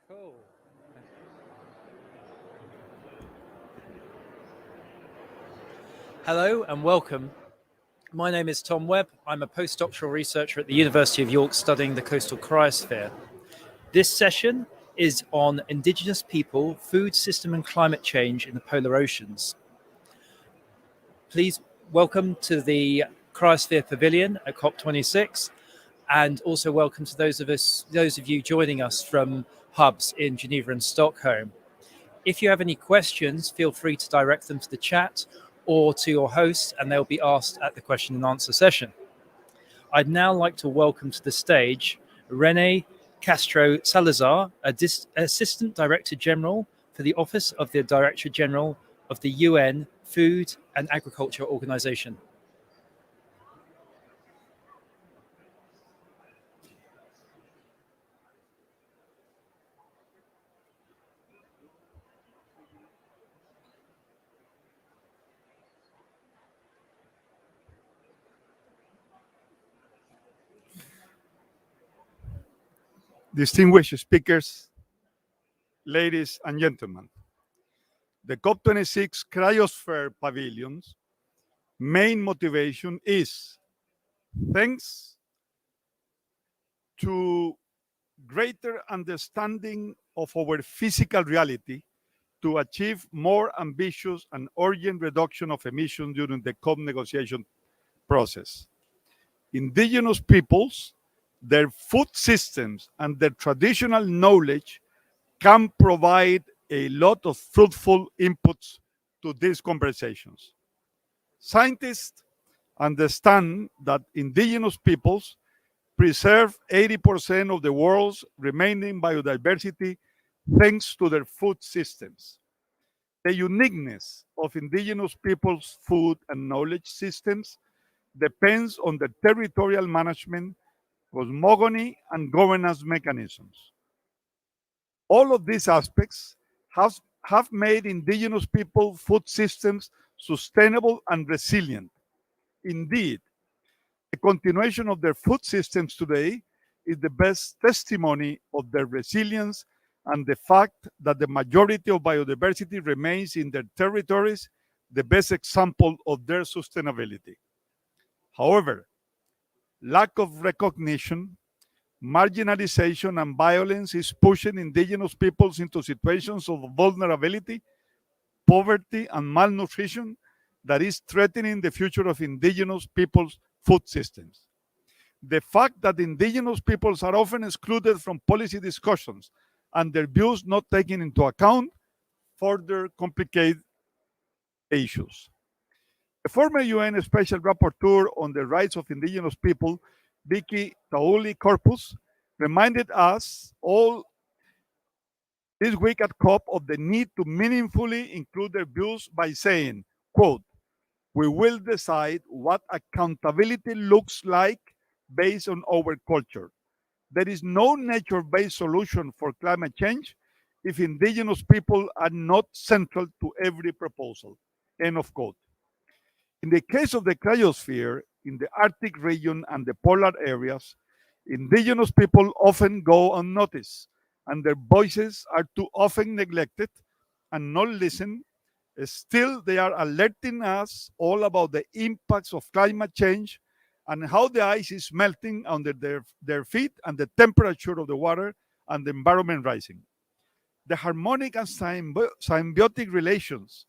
Cool. Hello and welcome. My name is Tom Webb. I'm a postdoctoral researcher at the University of York studying the coastal cryosphere. This session is on Indigenous people, food system and climate change in the polar oceans. Please welcome to the Cryosphere Pavilion at COP26, and also welcome to those of you joining us from hubs in Geneva and Stockholm. If you have any questions, feel free to direct them to the chat or to your host, and they'll be asked at the question and answer session. I'd now like to welcome to the stage René Castro Salazar, Assistant Director General for the Office of the Director General of the UN Food and Agriculture Organization. Distinguished speakers, ladies and gentlemen, the COP26 Cryosphere Pavilion's main motivation is, thanks to greater understanding of our physical reality, to achieve more ambitious and urgent reduction of emissions during the COP negotiation process. Indigenous peoples, their food systems, and their traditional knowledge can provide a lot of fruitful inputs to these conversations. Scientists understand that indigenous peoples preserve 80% of the world's remaining biodiversity thanks to their food systems. The uniqueness of indigenous peoples' food and knowledge systems depends on the territorial management, cosmogony, and governance mechanisms. All of these aspects have made indigenous people food systems sustainable and resilient. Indeed, the continuation of their food systems today is the best testimony of their resilience and the fact that the majority of biodiversity remains in their territories, the best example of their sustainability. However, lack of recognition, marginalization, and violence is pushing indigenous peoples into situations of vulnerability, poverty, and malnutrition that is threatening the future of indigenous peoples' food systems. The fact that indigenous peoples are often excluded from policy discussions and their views not taken into account further complicate issues. The former UN Special Rapporteur on the Rights of Indigenous People, Vicky Tauli Corpus, reminded us all this week at COP of the need to meaningfully include their views by saying, quote, "We will decide what accountability looks like based on our culture. There is no nature-based solution for climate change if indigenous people are not central to every proposal." End of quote. In the case of the cryosphere, in the Arctic region and the polar areas, indigenous people often go unnoticed, and their voices are too often neglected and not listened. Still, they are alerting us all about the impacts of climate change and how the ice is melting under their feet and the temperature of the water and the environment rising. The harmonic and symbiotic relations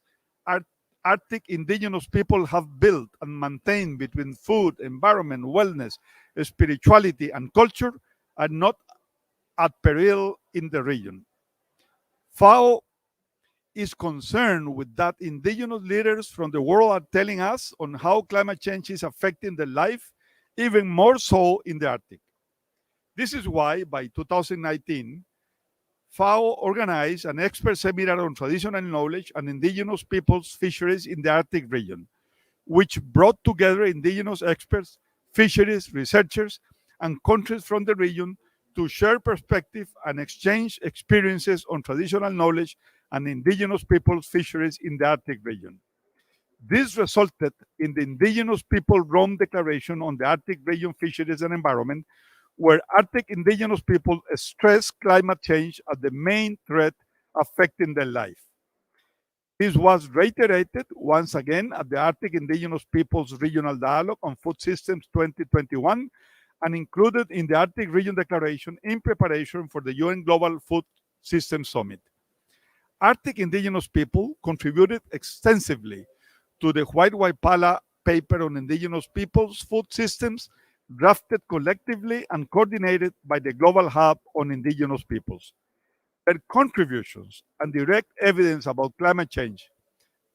Arctic indigenous people have built and maintained between food, environment, wellness, spirituality, and culture are not at peril in the region. FAO is concerned with that indigenous leaders from the world are telling us on how climate change is affecting their life, even more so in the Arctic. This is why by 2019, FAO organized an expert seminar on traditional knowledge and indigenous peoples' fisheries in the Arctic region, which brought together indigenous experts, fisheries researchers, and countries from the region to share perspective and exchange experiences on traditional knowledge and indigenous peoples' fisheries in the Arctic region. This resulted in the Indigenous People Rome Declaration on the Arctic region fisheries and environment, where Arctic indigenous people stress climate change as the main threat affecting their life. This was reiterated once again at the Arctic Indigenous Peoples Regional Dialogue on Food Systems 2021 and included in the Arctic Region Declaration in preparation for the UN Global Food Systems Summit. Arctic indigenous people contributed extensively to the White Waipala paper on indigenous peoples' food systems, drafted collectively and coordinated by the Global Hub on Indigenous Peoples. Their contributions and direct evidence about climate change,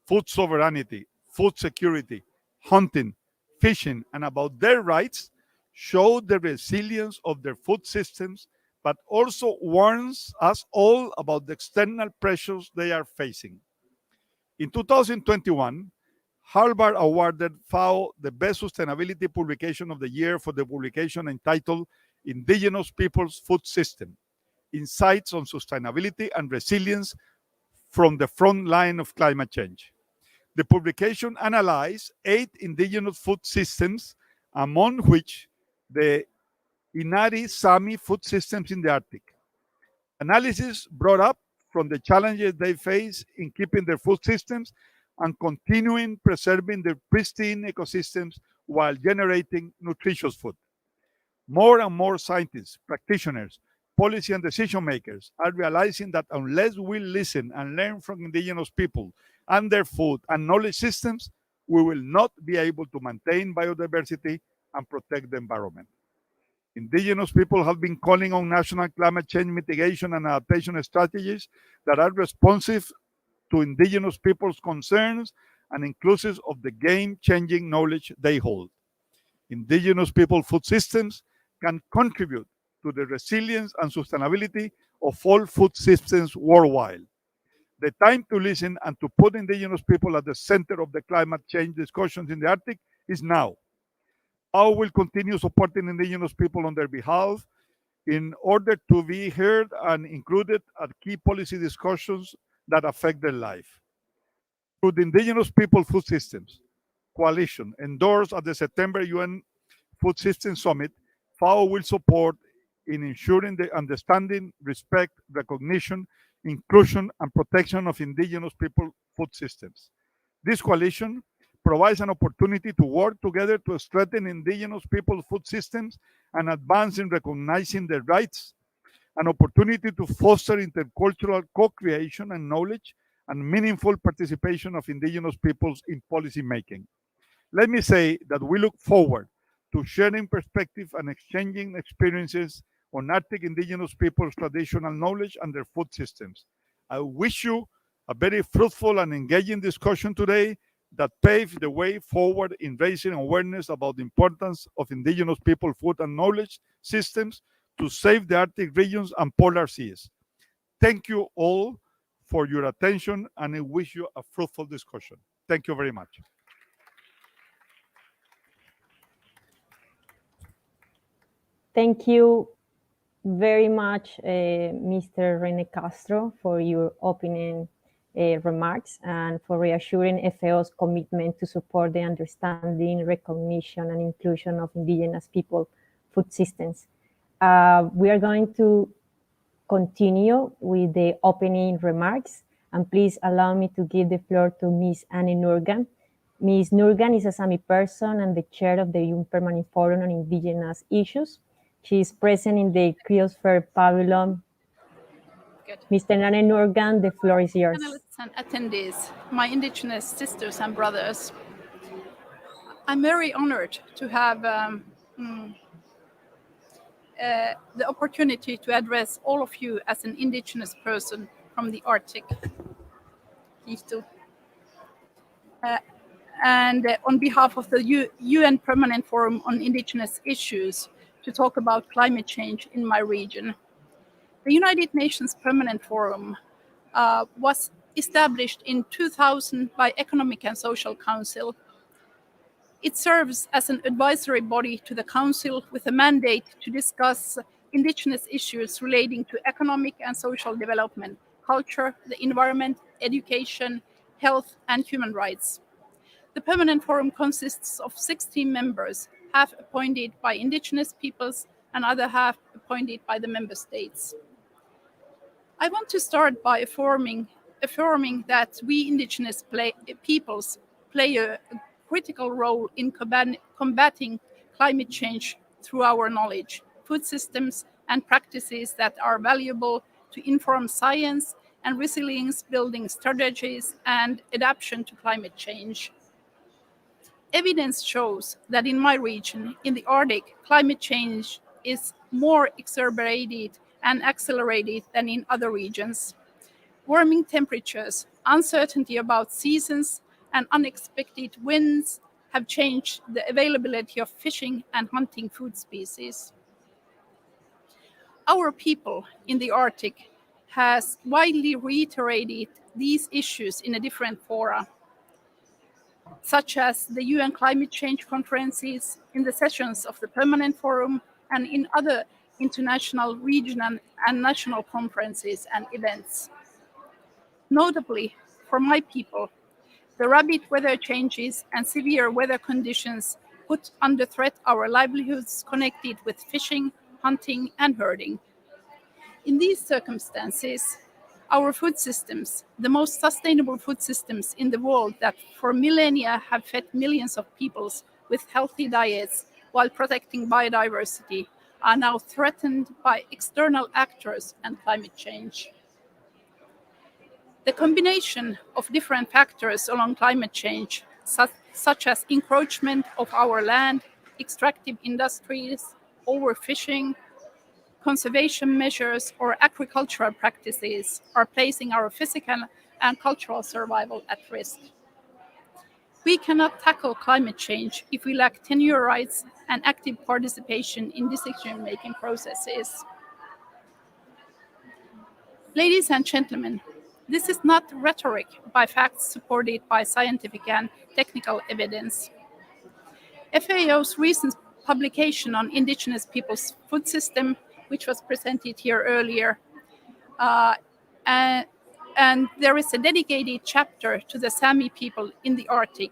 food sovereignty, food security, hunting, fishing, and about their rights show the resilience of their food systems, but also warns us all about the external pressures they are facing. In 2021, Harvard awarded FAO the Best Sustainability Publication of the Year for the publication entitled Indigenous Peoples' Food System, Insights on Sustainability and Resilience from the Front Line of Climate Change. The publication analyzed 8 indigenous food systems, among which the Inari Sami food systems in the Arctic. Analysis brought up from the challenges they face in keeping their food systems and continuing preserving their pristine ecosystems while generating nutritious food. More and more scientists, practitioners, policy and decision makers are realizing that unless we listen and learn from indigenous people and their food and knowledge systems, we will not be able to maintain biodiversity and protect the environment. Indigenous people have been calling on national climate change mitigation and adaptation strategies that are responsive to indigenous people's concerns and inclusive of the game-changing knowledge they hold. Indigenous people food systems can contribute to the resilience and sustainability of all food systems worldwide. The time to listen and to put indigenous people at the center of the climate change discussions in the Arctic is now. FAO will continue supporting indigenous people on their behalf in order to be heard and included at key policy discussions that affect their life. Through the Indigenous People Food Systems Coalition, endorsed at the September UN Food Systems Summit, FAO will support in ensuring the understanding, respect, recognition, inclusion, and protection of indigenous people food systems. This coalition provides an opportunity to work together to strengthen indigenous people food systems and advance in recognizing their rights, an opportunity to foster intercultural co-creation and knowledge, and meaningful participation of indigenous peoples in policy making. Let me say that we look forward to sharing perspective and exchanging experiences on Arctic indigenous peoples' traditional knowledge and their food systems. I wish you a very fruitful and engaging discussion today that paves the way forward in raising awareness about the importance of indigenous people food and knowledge systems to save the Arctic regions and polar seas. Thank you all for your attention, and I wish you a fruitful discussion. Thank you very much. Thank you very much, Mr. Rene Castro, for your opening remarks and for reassuring FAO's commitment to support the understanding, recognition, and inclusion of indigenous people food systems. We are going to continue with the opening remarks, and please allow me to give the floor to Ms. Anne Nurgan. Ms. Nurgan is a Sami person and the chair of the UN Permanent Forum on Indigenous Issues. She is present in the Criosphere Pavilion. Good. Mr. Anne Nurgan, the floor is yours. Panelists and attendees, my Indigenous sisters and brothers, I'm very honored to have the opportunity to address all of you as an Indigenous person from the Arctic. And on behalf of the UN Permanent Forum on Indigenous Issues, to talk about climate change in my region. The United Nations Permanent Forum was established in 2000 by Economic and Social Council. It serves as an advisory body to the Council with a mandate to discuss Indigenous issues relating to economic and social development, culture, the environment, education, health, and human rights. The Permanent Forum consists of 16 members, half appointed by Indigenous peoples and other half appointed by the member states. I want to start by affirming that we Indigenous peoples play a critical role in combating climate change through our knowledge, food systems, and practices that are valuable to inform science and resilience building strategies and adaptation to climate change. Evidence shows that in my region, in the Arctic, climate change is more exacerbated and accelerated than in other regions. Warming temperatures, uncertainty about seasons, and unexpected winds have changed the availability of fishing and hunting food species. Our people in the Arctic has widely reiterated these issues in a different fora, such as the UN climate change conferences, in the sessions of the Permanent Forum, and in other international, regional, and national conferences and events. Notably, for my people, the rapid weather changes and severe weather conditions put under threat our livelihoods connected with fishing, hunting, and herding. In these circumstances, our food systems, the most sustainable food systems in the world that for millennia have fed millions of peoples with healthy diets while protecting biodiversity, are now threatened by external actors and climate change. The combination of different factors along climate change, such as encroachment of our land, extractive industries, overfishing, conservation measures, or agricultural practices, are placing our physical and cultural survival at risk. We cannot tackle climate change if we lack tenure rights and active participation in decision-making processes. Ladies and gentlemen, this is not rhetoric by facts supported by scientific and technical evidence. FAO's recent publication on Indigenous Peoples' food system, which was presented here earlier, and there is a dedicated chapter to the Sami people in the Arctic,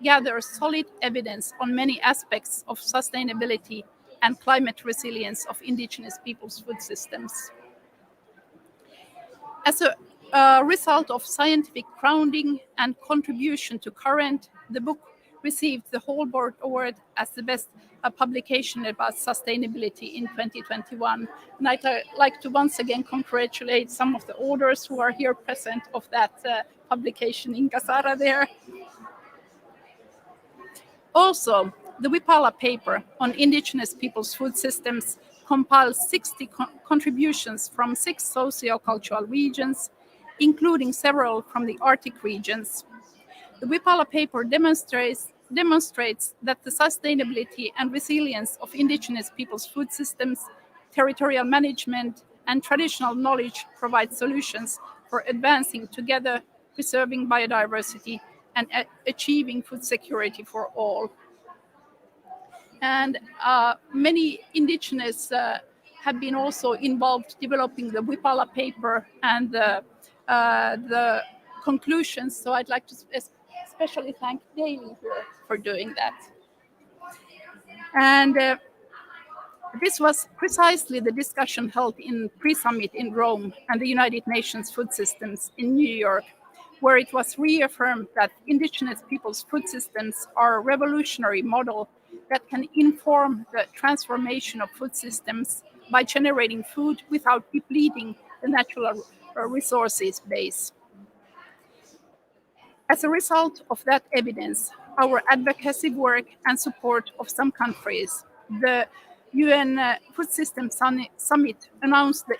gathers solid evidence on many aspects of sustainability and climate resilience of Indigenous peoples' food systems. As a result of scientific grounding and contribution to current, the book received the Holborn Award as the best publication about sustainability in 2021. And I'd like to once again congratulate some of the authors who are here present of that publication in Kasara there. Also, the Wipala paper on Indigenous peoples' food systems compiles 60 contributions from 6 socio-cultural regions, including several from the Arctic regions. The Wipala paper demonstrates that the sustainability and resilience of Indigenous peoples' food systems, territorial management, and traditional knowledge provide solutions for advancing together, preserving biodiversity, and achieving food security for all. And many Indigenous have been also involved developing the Wipala paper and the conclusions. So I'd like to especially thank Daly here for doing that. And this was precisely the discussion held in pre-summit in Rome and the United Nations Food Systems in New York, where it was reaffirmed that Indigenous peoples' food systems are a revolutionary model that can inform the transformation of food systems by generating food without depleting the natural resources base. As a result of that evidence, our advocacy work and support of some countries, the UN Food Systems Summit announced the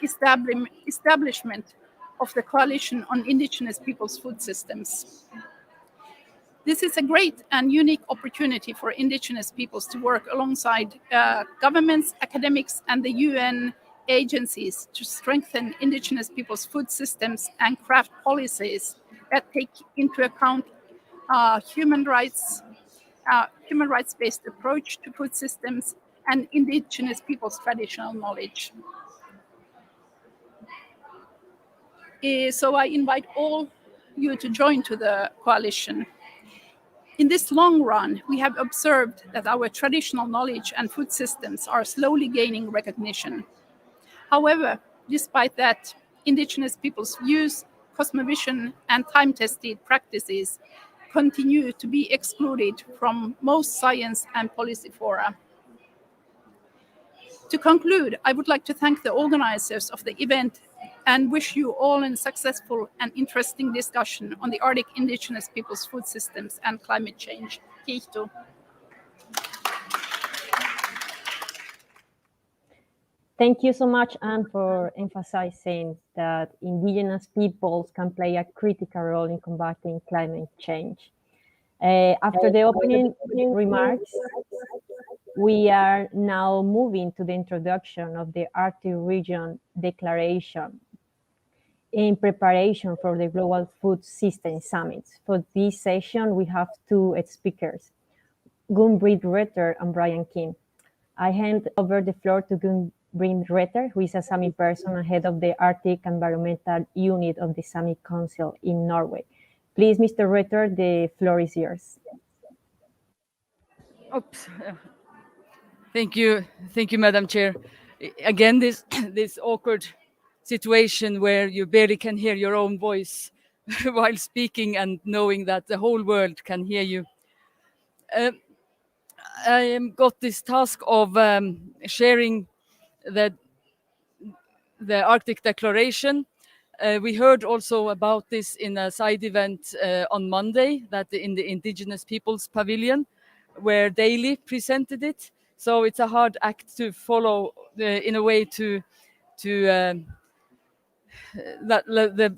establishment of the Coalition on Indigenous Peoples' Food Systems. This is a great and unique opportunity for Indigenous peoples to work alongside governments, academics, and the UN agencies to strengthen Indigenous peoples' food systems and craft policies that take into account human rights-based approach to food systems and Indigenous peoples' traditional knowledge. So I invite all you to join to the coalition. In this long run, we have observed that our traditional knowledge and food systems are slowly gaining recognition. However, despite that, Indigenous peoples' views, cosmovision, and time-tested practices continue to be excluded from most science and policy fora. To conclude, I would like to thank the organizers of the event and wish you all a successful and interesting discussion on the Arctic Indigenous Peoples' food systems and climate change. Kiitos. Thank you so much, Anne, for emphasizing that Indigenous peoples can play a critical role in combating climate change. After the opening remarks, we are now moving to the introduction of the Arctic Region Declaration in preparation for the Global Food System Summit. For this session, we have two speakers, Gunbritt Retter and Brian King. I hand over the floor to Gunbritt Retter, who is a Sami person and head of the Arctic Environmental Unit of the Sami Council in Norway. Please, Mr. Retter, the floor is yours. Oops. Thank you, Madam Chair. Again, this awkward situation where you barely can hear your own voice while speaking and knowing that the whole world can hear you. I got this task of sharing the Arctic Declaration. We heard also about this in a side event on Monday, that in the Indigenous Peoples Pavilion, where Daly presented it. So it's a hard act to follow in a way to the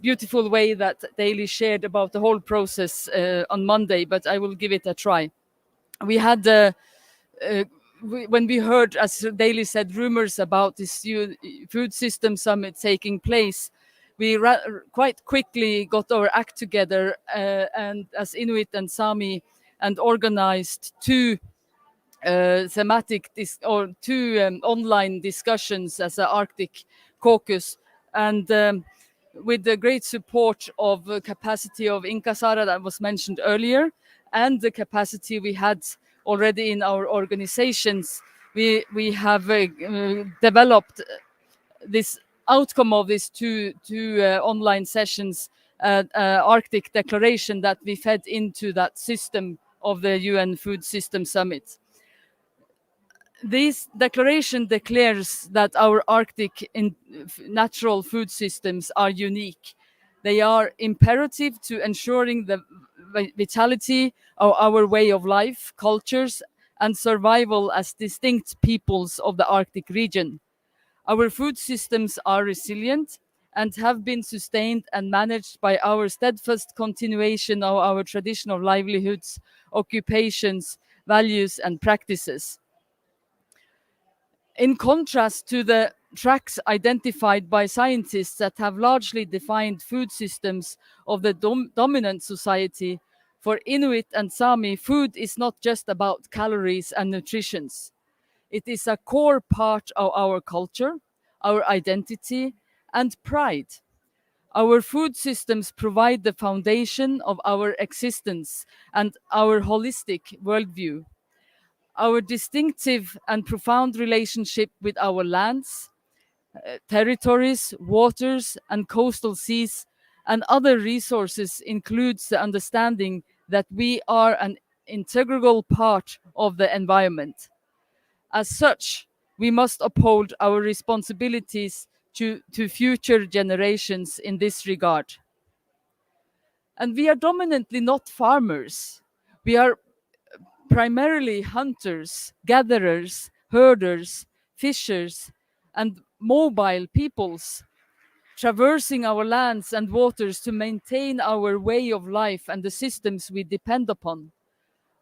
beautiful way that Daly shared about the whole process on Monday, but I will give it a try. We had when we heard, as Daly said, rumors about this food system summit taking place, we quite quickly got our act together and as Inuit and Sami, and organized two thematic online discussions as an Arctic caucus, and with the great support of the capacity of Inka Sara that was mentioned earlier, and the capacity we had already in our organizations, we have developed this outcome of these two online sessions, Arctic Declaration, that we fed into that system of the UN Food System Summit. This declaration declares that our Arctic natural food systems are unique. They are imperative to ensuring the vitality of our way of life, cultures, and survival as distinct peoples of the Arctic region. Our food systems are resilient and have been sustained and managed by our steadfast continuation of our traditional livelihoods, occupations, values, and practices. In contrast to the tracks identified by scientists that have largely defined food systems of the dominant society, for Inuit and Sami, food is not just about calories and nutrition. It is a core part of our culture, our identity, and pride. Our food systems provide the foundation of our existence and our holistic worldview. Our distinctive and profound relationship with our lands, territories, waters, and coastal seas, and other resources includes the understanding that we are an integral part of the environment. As such, we must uphold our responsibilities to future generations in this regard. And we are dominantly not farmers. We are primarily hunters, gatherers, herders, fishers, and mobile peoples, traversing our lands and waters to maintain our way of life and the systems we depend upon.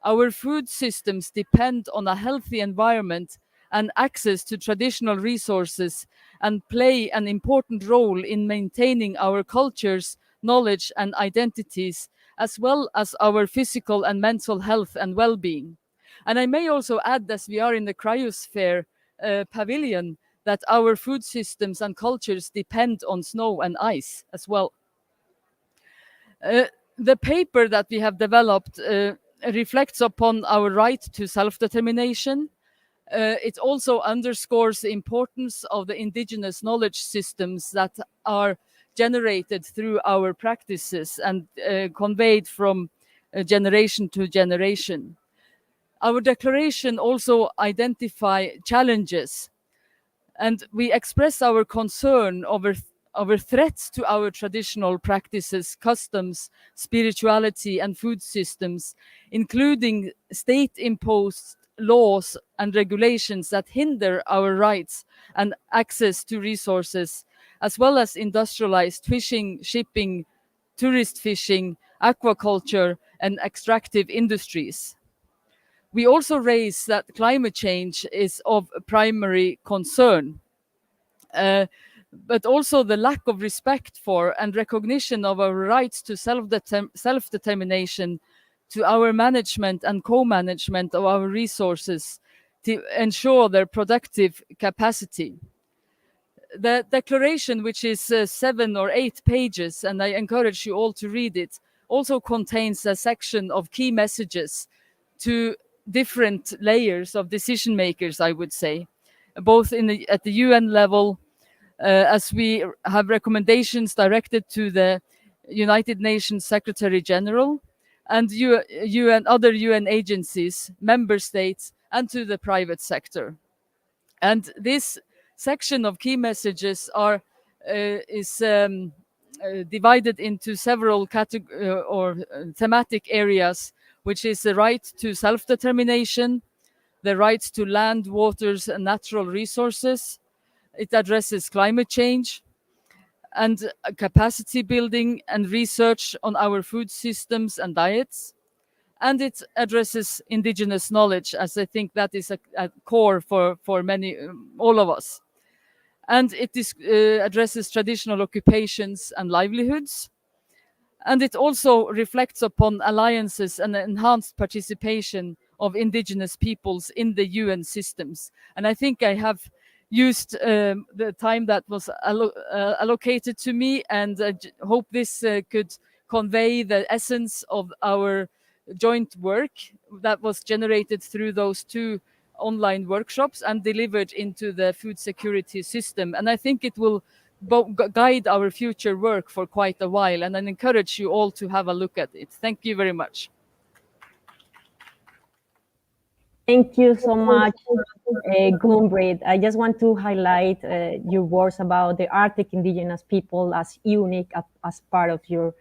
Our food systems depend on a healthy environment and access to traditional resources, and play an important role in maintaining our cultures, knowledge, and identities, as well as our physical and mental health and well-being. And I may also add, as we are in the cryosphere pavilion, that our food systems and cultures depend on snow and ice as well. The paper that we have developed reflects upon our right to self-determination. It also underscores the importance of the indigenous knowledge systems that are generated through our practices and conveyed from generation to generation. Our declaration also identifies challenges, and we express our concern over threats to our traditional practices, customs, spirituality, and food systems, including state-imposed laws and regulations that hinder our rights and access to resources, as well as industrialized fishing, shipping, tourist fishing, aquaculture, and extractive industries. We also raise that climate change is of primary concern, but also the lack of respect for and recognition of our rights to self-determination, to our management and co-management of our resources to ensure their productive capacity. The declaration, which is 7 or 8 pages, and I encourage you all to read it, also contains a section of key messages to different layers of decision makers, I would say, both at the UN level, as we have recommendations directed to the United Nations Secretary General and other UN agencies, member states, and to the private sector. And this section of key messages is divided into several thematic areas, which is the right to self-determination, the right to land, waters, and natural resources. It addresses climate change and capacity building and research on our food systems and diets. And it addresses indigenous knowledge, as I think that is a core for many, all of us. And it addresses traditional occupations and livelihoods. And it also reflects upon alliances and enhanced participation of indigenous peoples in the UN systems. And I think I have used the time that was allocated to me, and hope this could convey the essence of our joint work that was generated through those 2 online workshops and delivered into the food security system. And I think it will guide our future work for quite a while, and I encourage you all to have a look at it. Thank you very much. Thank you so much, Gunn-Britt. I just want to highlight your words about the Arctic indigenous people as unique as part of your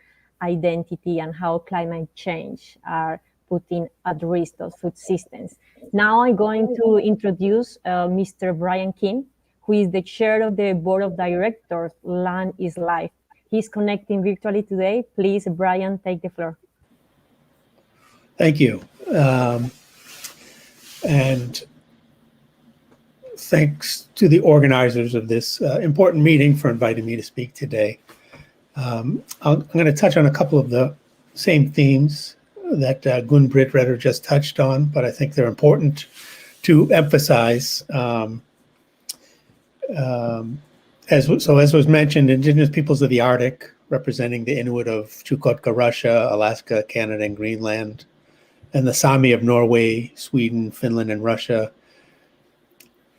identity and how climate change are putting at risk those food systems. Now I'm going to introduce Mr. Brian Kim, who is the chair of the board of directors, Land is Life. He's connecting virtually today. Please, Brian, take the floor. Thank you. And thanks to the organizers of this important meeting for inviting me to speak today. I'm going to touch on a couple of the same themes that Gunn-Britt Redder just touched on, but I think they're important to emphasize. As was mentioned, Indigenous peoples of the Arctic, representing the Inuit of Chukotka, Russia, Alaska, Canada, and Greenland, and the Sami of Norway, Sweden, Finland, and Russia,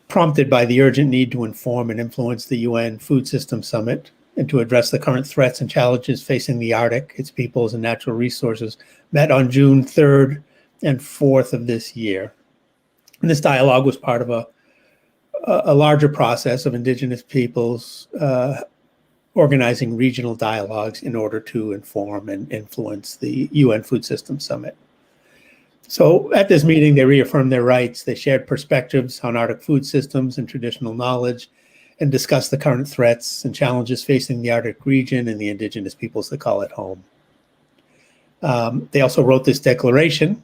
prompted by the urgent need to inform and influence the UN Food System Summit and to address the current threats and challenges facing the Arctic, its peoples, and natural resources, met on June 3rd and 4th of this year. And this dialogue was part of a larger process of Indigenous peoples organizing regional dialogues in order to inform and influence the UN Food System Summit. So at this meeting, they reaffirmed their rights, they shared perspectives on Arctic food systems and traditional knowledge, and discussed the current threats and challenges facing the Arctic region and the Indigenous peoples that call it home. They also wrote this declaration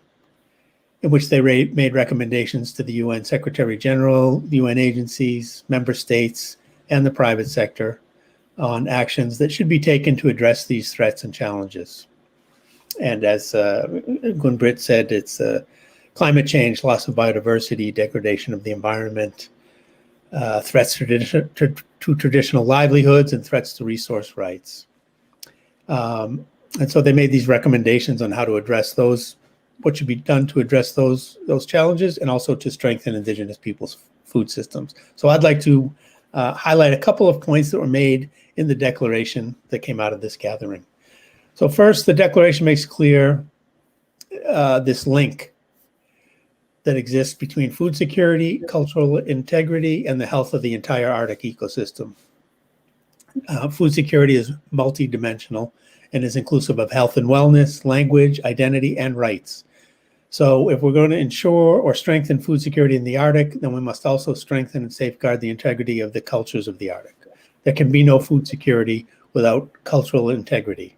in which they made recommendations to the UN Secretary General, the UN agencies, member states, and the private sector on actions that should be taken to address these threats and challenges. And as Gunn-Britt said, it's climate change, loss of biodiversity, degradation of the environment, threats to traditional livelihoods, and threats to resource rights. And so they made these recommendations on how to address those what should be done to address those challenges and also to strengthen Indigenous peoples' food systems. So I'd like to highlight a couple of points that were made in the declaration that came out of this gathering. So first, the declaration makes clear this link that exists between food security, cultural integrity, and the health of the entire Arctic ecosystem. Food security is multidimensional and is inclusive of health and wellness, language, identity, and rights. So if we're going to ensure or strengthen food security in the Arctic, then we must also strengthen and safeguard the integrity of the cultures of the Arctic. There can be no food security without cultural integrity.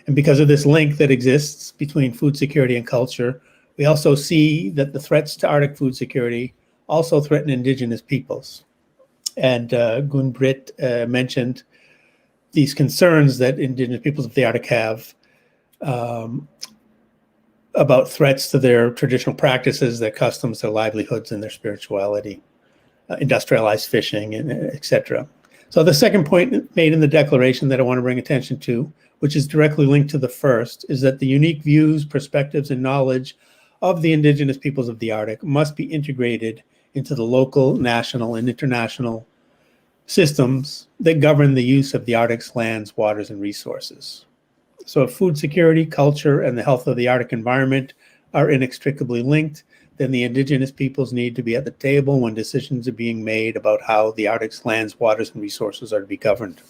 And because of this link that exists between food security and culture, we also see that the threats to Arctic food security also threaten Indigenous peoples. And Gun-Britt mentioned these concerns that Indigenous peoples of the Arctic have about threats to their traditional practices, their customs, their livelihoods, and their spirituality, industrialized fishing, and et cetera. So the second point made in the declaration that I want to bring attention to, which is directly linked to the first, is that the unique views, perspectives, and knowledge of the Indigenous peoples of the Arctic must be integrated into the local, national, and international systems that govern the use of the Arctic's lands, waters, and resources. So if food security, culture, and the health of the Arctic environment are inextricably linked, then the Indigenous peoples need to be at the table when decisions are being made about how the Arctic's lands, waters, and resources are to be governed.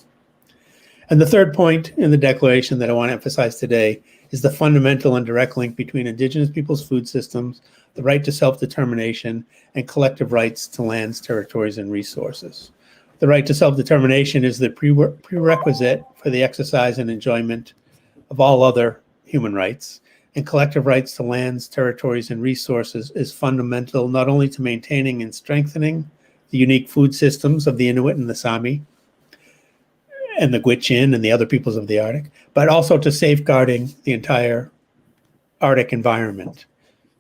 And the third point in the declaration that I want to emphasize today is the fundamental and direct link between Indigenous peoples' food systems, the right to self-determination, and collective rights to lands, territories, and resources. The right to self-determination is the prerequisite for the exercise and enjoyment of all other human rights, and collective rights to lands, territories, and resources is fundamental not only to maintaining and strengthening the unique food systems of the Inuit and the Sami, and the Gwich'in and the other peoples of the Arctic, but also to safeguarding the entire Arctic environment.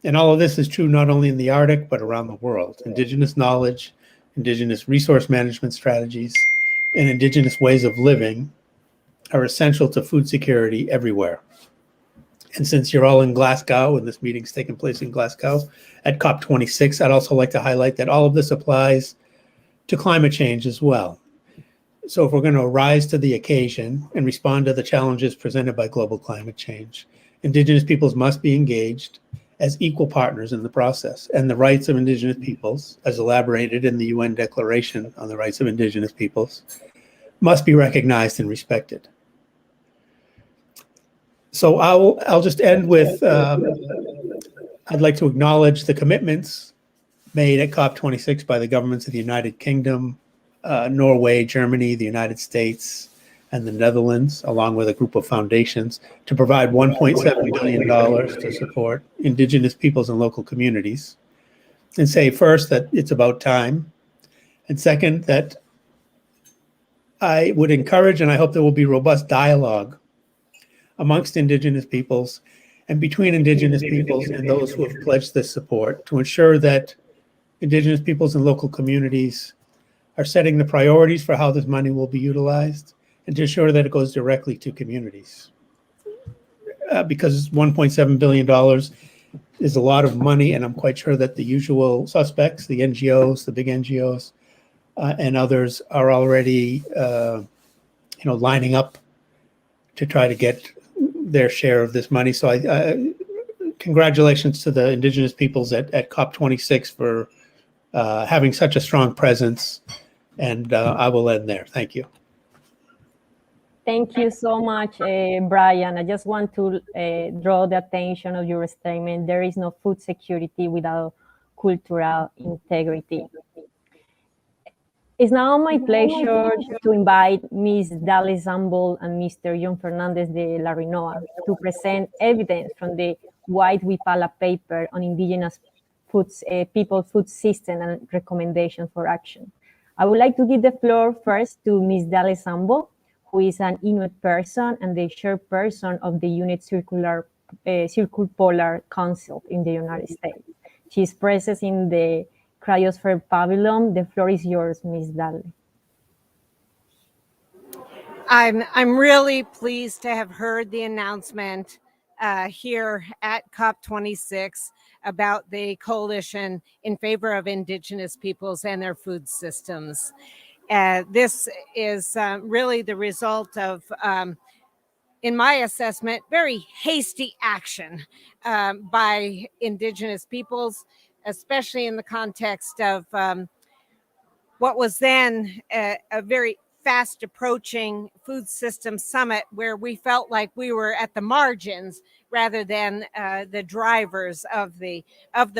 And all of this is true not only in the Arctic, but around the world. Indigenous knowledge, Indigenous resource management strategies, and Indigenous ways of living are essential to food security everywhere. And since you're all in Glasgow, and this meeting's taking place in Glasgow at COP26, I'd also like to highlight that all of this applies to climate change as well. So if we're going to rise to the occasion and respond to the challenges presented by global climate change, Indigenous peoples must be engaged as equal partners in the process. And the rights of Indigenous peoples, as elaborated in the UN Declaration on the Rights of Indigenous Peoples, must be recognized and respected. So I'll just end with, I'd like to acknowledge the commitments made at COP26 by the governments of the United Kingdom, Norway, Germany, the United States, and the Netherlands, along with a group of foundations, to provide $1.7 billion to support Indigenous peoples and local communities. And say first that it's about time. And second, that I would encourage, and I hope there will be robust dialogue amongst Indigenous peoples and between Indigenous peoples and those who have pledged this support to ensure that Indigenous peoples and local communities are setting the priorities for how this money will be utilized and to ensure that it goes directly to communities. Because $1.7 billion is a lot of money, and I'm quite sure that the usual suspects, the NGOs, the big NGOs, and others are already lining up to try to get their share of this money. So congratulations to the Indigenous peoples at COP26 for having such a strong presence. And I will end there. Thank you. Thank you so much, Brian. I just want to draw the attention of your statement. There is no food security without cultural integrity. It's now my pleasure to invite Ms. Dali Zambol and Mr. John Fernandez de la Rinoa to present evidence from the White Wipala paper on Indigenous people food system and recommendations for action. I would like to give the floor first to Ms. Dali Zambol, who is an Inuit person and the chairperson of the Unit Circumpolar Council in the United States. She is present in the Cryosphere Pavilion. The floor is yours, Ms. Dali. I'm really pleased to have heard the announcement here at COP26 about the coalition in favor of Indigenous peoples and their food systems. This is really the result of, in my assessment, very hasty action by Indigenous peoples, especially in the context of what was then a very fast approaching food system summit, where we felt like we were at the margins rather than the drivers of the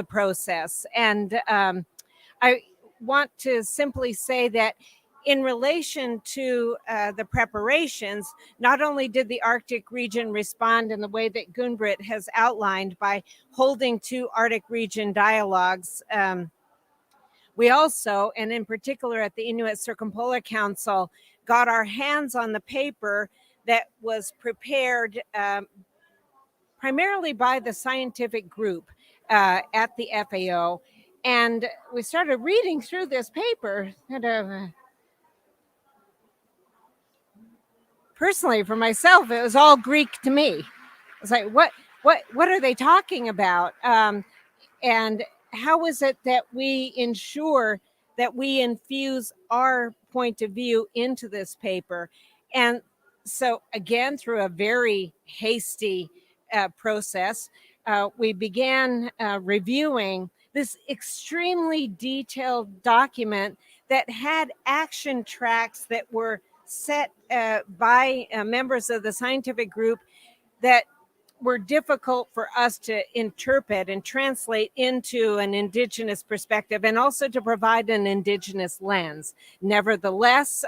process. And I want to simply say that in relation to the preparations, not only did the Arctic region respond in the way that Gunbrit has outlined by holding 2 Arctic region dialogues, we also, and in particular at the Inuit Circumpolar Council, got our hands on the paper that was prepared primarily by the scientific group at the FAO. And we started reading through this paper. Personally, for myself, it was all Greek to me. It's like, what are they talking about? And how is it that we ensure that we infuse our point of view into this paper? And so, again, through a very hasty process, we began reviewing this extremely detailed document that had action tracks that were set by members of the scientific group that were difficult for us to interpret and translate into an Indigenous perspective, and also to provide an Indigenous lens. Nevertheless,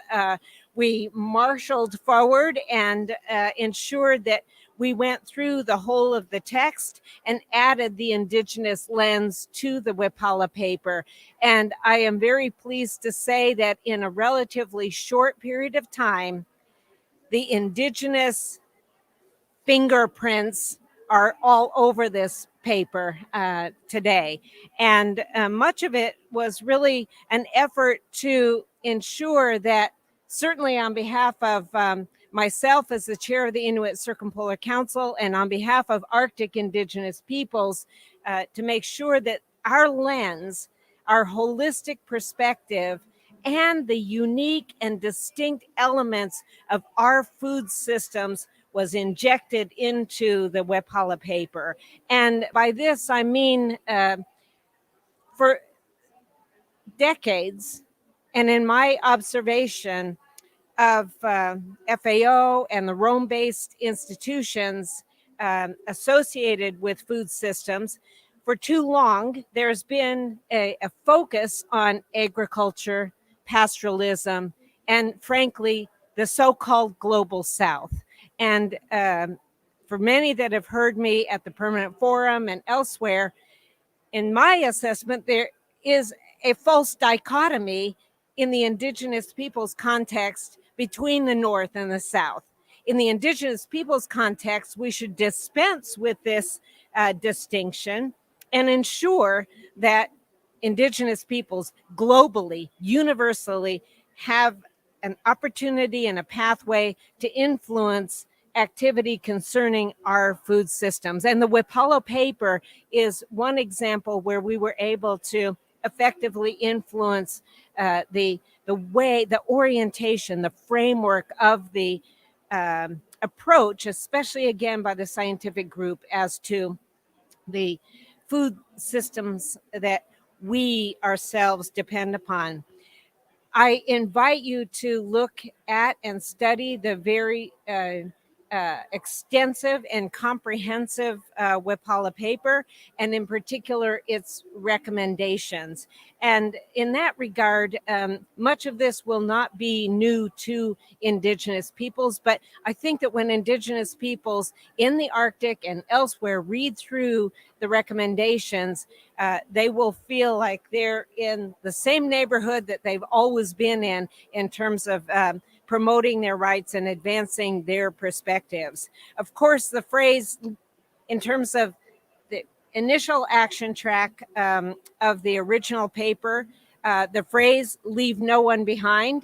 we marshaled forward and ensured that we went through the whole of the text and added the Indigenous lens to the Wipala paper. And I am very pleased to say that in a relatively short period of time, the Indigenous fingerprints are all over this paper today. And much of it was really an effort to ensure that, certainly on behalf of myself as the chair of the Inuit Circumpolar Council and on behalf of Arctic Indigenous peoples, to make sure that our lens, our holistic perspective, and the unique and distinct elements of our food systems was injected into the Wipala paper. And by this, I mean, for decades, and in my observation of FAO and the Rome-based institutions associated with food systems, for too long, there's been a focus on agriculture, pastoralism, and frankly, the so-called global South. And for many that have heard me at the Permanent Forum and elsewhere, in my assessment, there is a false dichotomy in the Indigenous peoples context between the North and the South. In the Indigenous peoples context, we should dispense with this distinction and ensure that Indigenous peoples globally, universally, have an opportunity and a pathway to influence activity concerning our food systems. And the Wipala paper is one example where we were able to effectively influence the way, the orientation, the framework of the approach, especially again by the scientific group, as to the food systems that we ourselves depend upon. I invite you to look at and study the very extensive and comprehensive Wipala paper, and in particular its recommendations. And in that regard, much of this will not be new to Indigenous peoples, but I think that when Indigenous peoples in the Arctic and elsewhere read through the recommendations, they will feel like they're in the same neighborhood that they've always been in terms of promoting their rights and advancing their perspectives. Of course, the phrase, in terms of the initial action track of the original paper, the phrase "leave no one behind"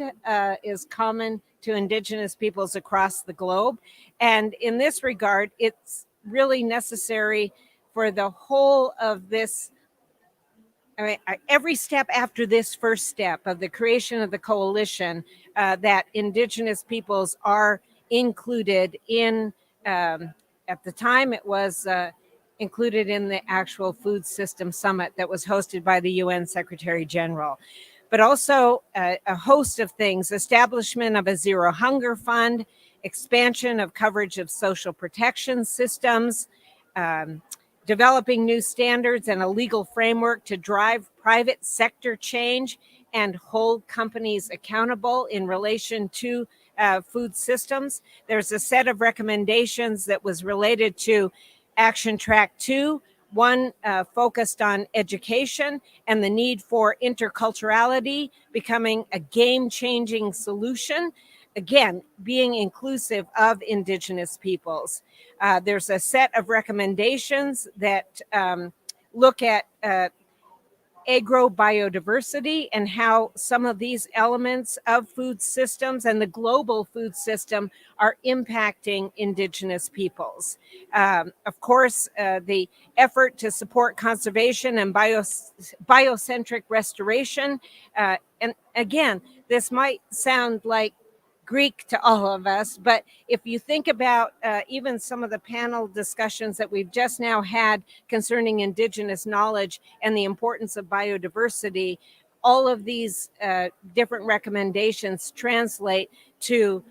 is common to Indigenous peoples across the globe. And in this regard, it's really necessary for the whole of this. I mean, every step after this first step of the creation of the coalition, that Indigenous peoples are included in, at the time it was included in the actual Food System Summit that was hosted by the UN Secretary General. But also a host of things: establishment of a zero hunger fund, expansion of coverage of social protection systems, developing new standards and a legal framework to drive private sector change and hold companies accountable in relation to food systems. There's a set of recommendations that was related to Action Track 2, one focused on education and the need for interculturality becoming a game-changing solution. Again, being inclusive of Indigenous peoples. There's a set of recommendations that look at agrobiodiversity and how some of these elements of food systems and the global food system are impacting Indigenous peoples. Of course, the effort to support conservation and biocentric restoration. And again, this might sound like Greek to all of us, but if you think about even some of the panel discussions that we've just now had concerning Indigenous knowledge and the importance of biodiversity, all of these different recommendations translate to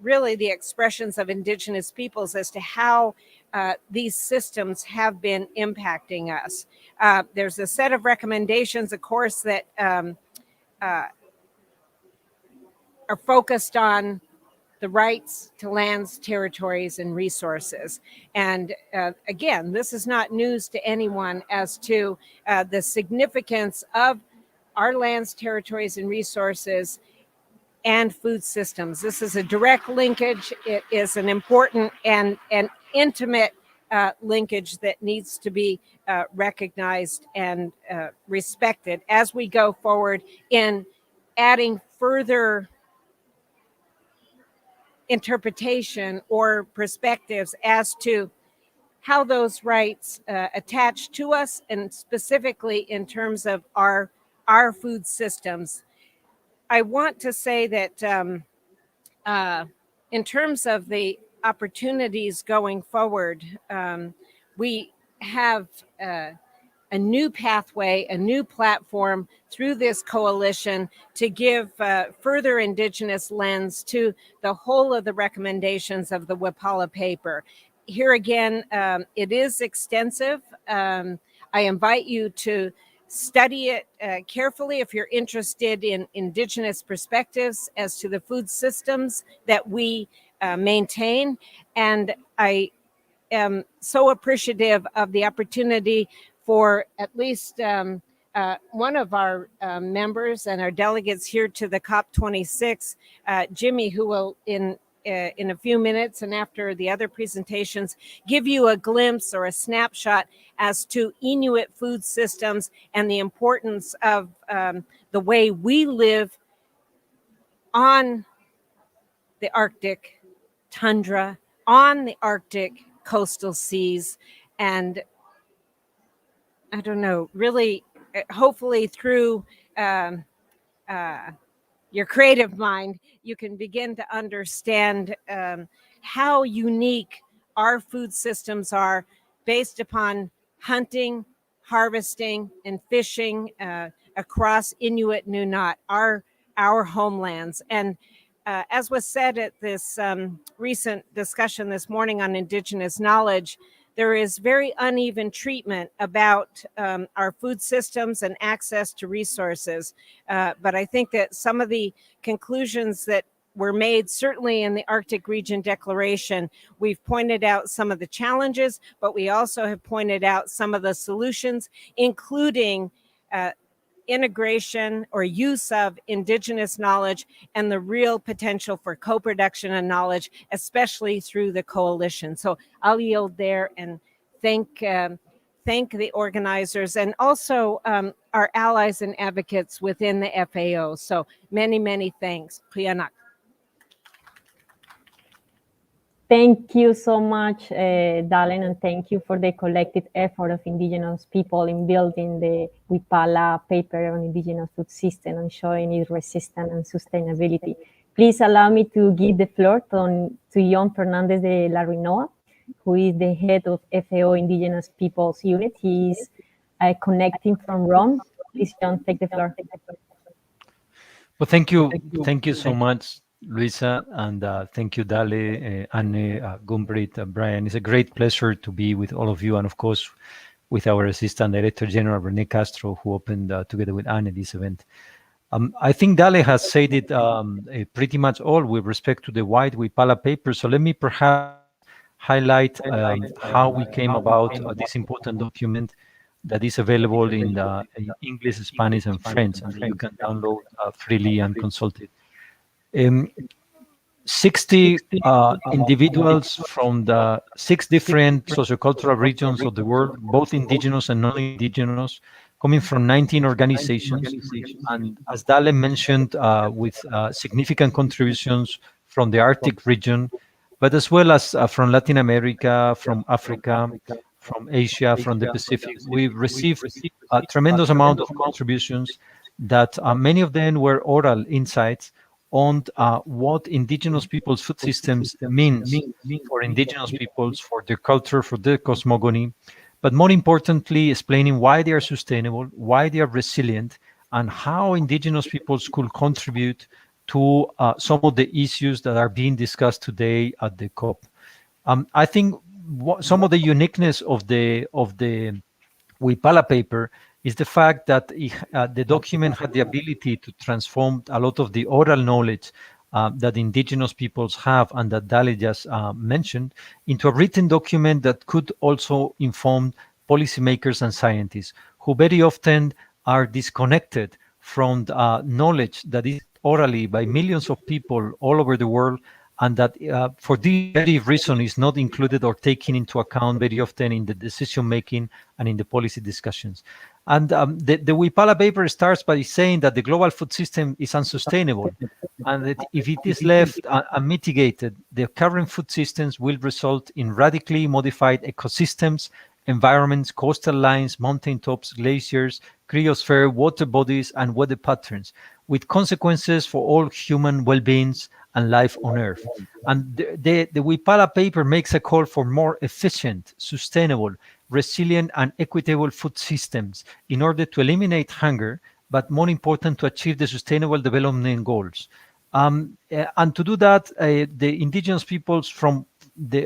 really the expressions of Indigenous peoples as to how these systems have been impacting us. There's a set of recommendations, of course, that are focused on the rights to lands, territories, and resources. And again, this is not news to anyone as to the significance of our lands, territories, and resources and food systems. This is a direct linkage. It is an important and intimate linkage that needs to be recognized and respected as we go forward in adding further interpretation or perspectives as to how those rights attach to us, and specifically in terms of our food systems. I want to say that in terms of the opportunities going forward, we have a new pathway, a new platform through this coalition to give further Indigenous lens to the whole of the recommendations of the Wapala paper. Here again, it is extensive. I invite you to study it carefully if you're interested in Indigenous perspectives as to the food systems that we maintain. And I am so appreciative of the opportunity for at least one of our members and our delegates here to the COP26, Jimmy, who will in a few minutes and after the other presentations give you a glimpse or a snapshot as to Inuit food systems and the importance of the way we live on the Arctic tundra, on the Arctic coastal seas, and I don't know, really, hopefully through your creative mind, you can begin to understand how unique our food systems are based upon hunting, harvesting, and fishing across Inuit Nunat, our homelands. And as was said at this recent discussion this morning on Indigenous knowledge, there is very uneven treatment about our food systems and access to resources. But I think that some of the conclusions that were made, certainly in the Arctic Region Declaration, we've pointed out some of the challenges, but we also have pointed out some of the solutions, including integration or use of Indigenous knowledge and the real potential for co-production of knowledge, especially through the coalition. So I'll yield there and thank the organizers and also our allies and advocates within the FAO. So many, many thanks. Qianak. Thank you so much, Dalen, and thank you for the collective effort of Indigenous people in building the Wipala paper on Indigenous food system and showing its resistance and sustainability. Please allow me to give the floor to John Fernandez de la Rinoa, who is the head of FAO Indigenous Peoples Unit. He is connecting from Rome. Please, John, take the floor. Well, thank you so much, Luisa, and thank you, Dale, Anne, Gumbrit, Brian. It's a great pleasure to be with all of you, and of course, with our Assistant Director General, Rene Castro, who opened together with Anne this event. I think Dale has said it pretty much all with respect to the White Wipala paper, so let me perhaps highlight how we came about this important document that is available in English, Spanish, and French, and that you can download freely and consult it. 60 individuals from the 6 different sociocultural regions of the world, both indigenous and non-indigenous, coming from 19 organizations, and as Dale mentioned, with significant contributions from the Arctic region, but as well as from Latin America, from Africa, from Asia, from the Pacific. We've received a tremendous amount of contributions that many of them were oral insights on what indigenous peoples' food systems means for indigenous peoples, for their culture, for their cosmogony, but more importantly, explaining why they are sustainable, why they are resilient, and how indigenous peoples could contribute to some of the issues that are being discussed today at the COP. I think some of the uniqueness of the Wipala paper is the fact that the document had the ability to transform a lot of the oral knowledge that indigenous peoples have and that Dale just mentioned into a written document that could also inform policymakers and scientists who very often are disconnected from knowledge that is orally by millions of people all over the world, and that for this very reason is not included or taken into account very often in the decision making and in the policy discussions. And the Wipala paper starts by saying that the global food system is unsustainable, and that if it is left unmitigated, the current food systems will result in radically modified ecosystems, environments, coastal lines, mountain tops, glaciers, cryosphere, water bodies, and weather patterns, with consequences for all human well-beings and life on Earth. And the Wipala paper makes a call for more efficient, sustainable, resilient, and equitable food systems in order to eliminate hunger, but more important, to achieve the Sustainable Development Goals. And to do that, the indigenous peoples from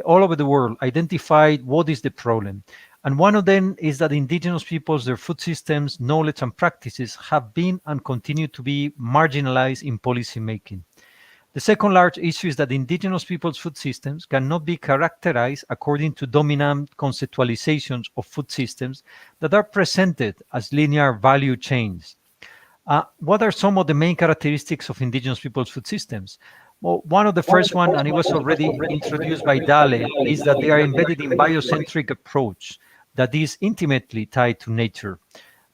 all over the world identified what is the problem. And one of them is that indigenous peoples, their food systems, knowledge, and practices have been and continue to be marginalized in policy making. The second large issue is that indigenous peoples' food systems cannot be characterized according to dominant conceptualizations of food systems that are presented as linear value chains. What are some of the main characteristics of indigenous peoples' food systems? Well, one of the first one, and it was already introduced by Dale, is that they are embedded in biocentric approach that is intimately tied to nature.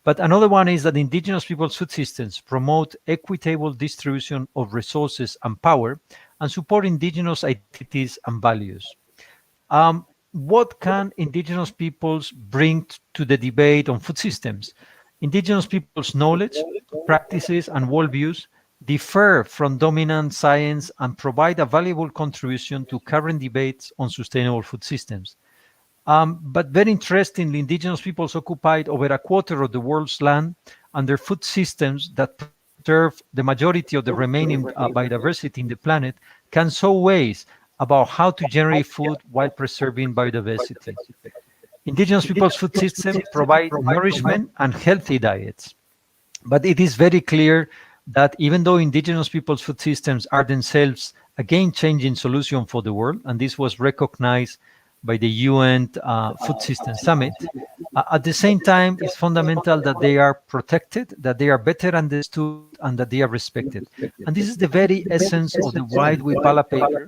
But another one is that indigenous peoples' food systems promote equitable distribution of resources and power and support indigenous identities and values. What can indigenous peoples bring to the debate on food systems? Indigenous peoples' knowledge, practices, and worldviews differ from dominant science and provide a valuable contribution to current debates on sustainable food systems. But very interestingly, indigenous peoples occupied over a quarter of the world's land, and their food systems that preserve the majority of the remaining biodiversity in the planet can show ways about how to generate food while preserving biodiversity. Indigenous peoples' food systems provide nourishment and healthy diets. But it is very clear that even though indigenous peoples' food systems are themselves a game-changing solution for the world, and this was recognized by the UN Food System Summit, at the same time, it's fundamental that they are protected, that they are better understood, and that they are respected. And this is the very essence of the White Wipala paper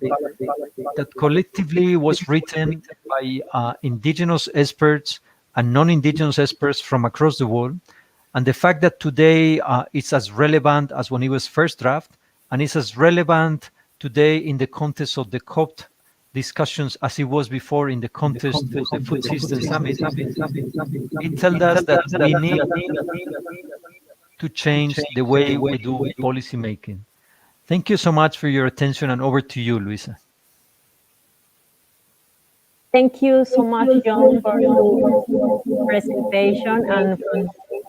that collectively was written by indigenous experts and non-indigenous experts from across the world. And the fact that today it's as relevant as when it was first drafted, and it's as relevant today in the context of the COP discussions as it was before in the context of the Food System Summit, it tells us that we need to change the way we do policy making. Thank you so much for your attention, and over to you, Luisa. Thank you so much, John, for your presentation and for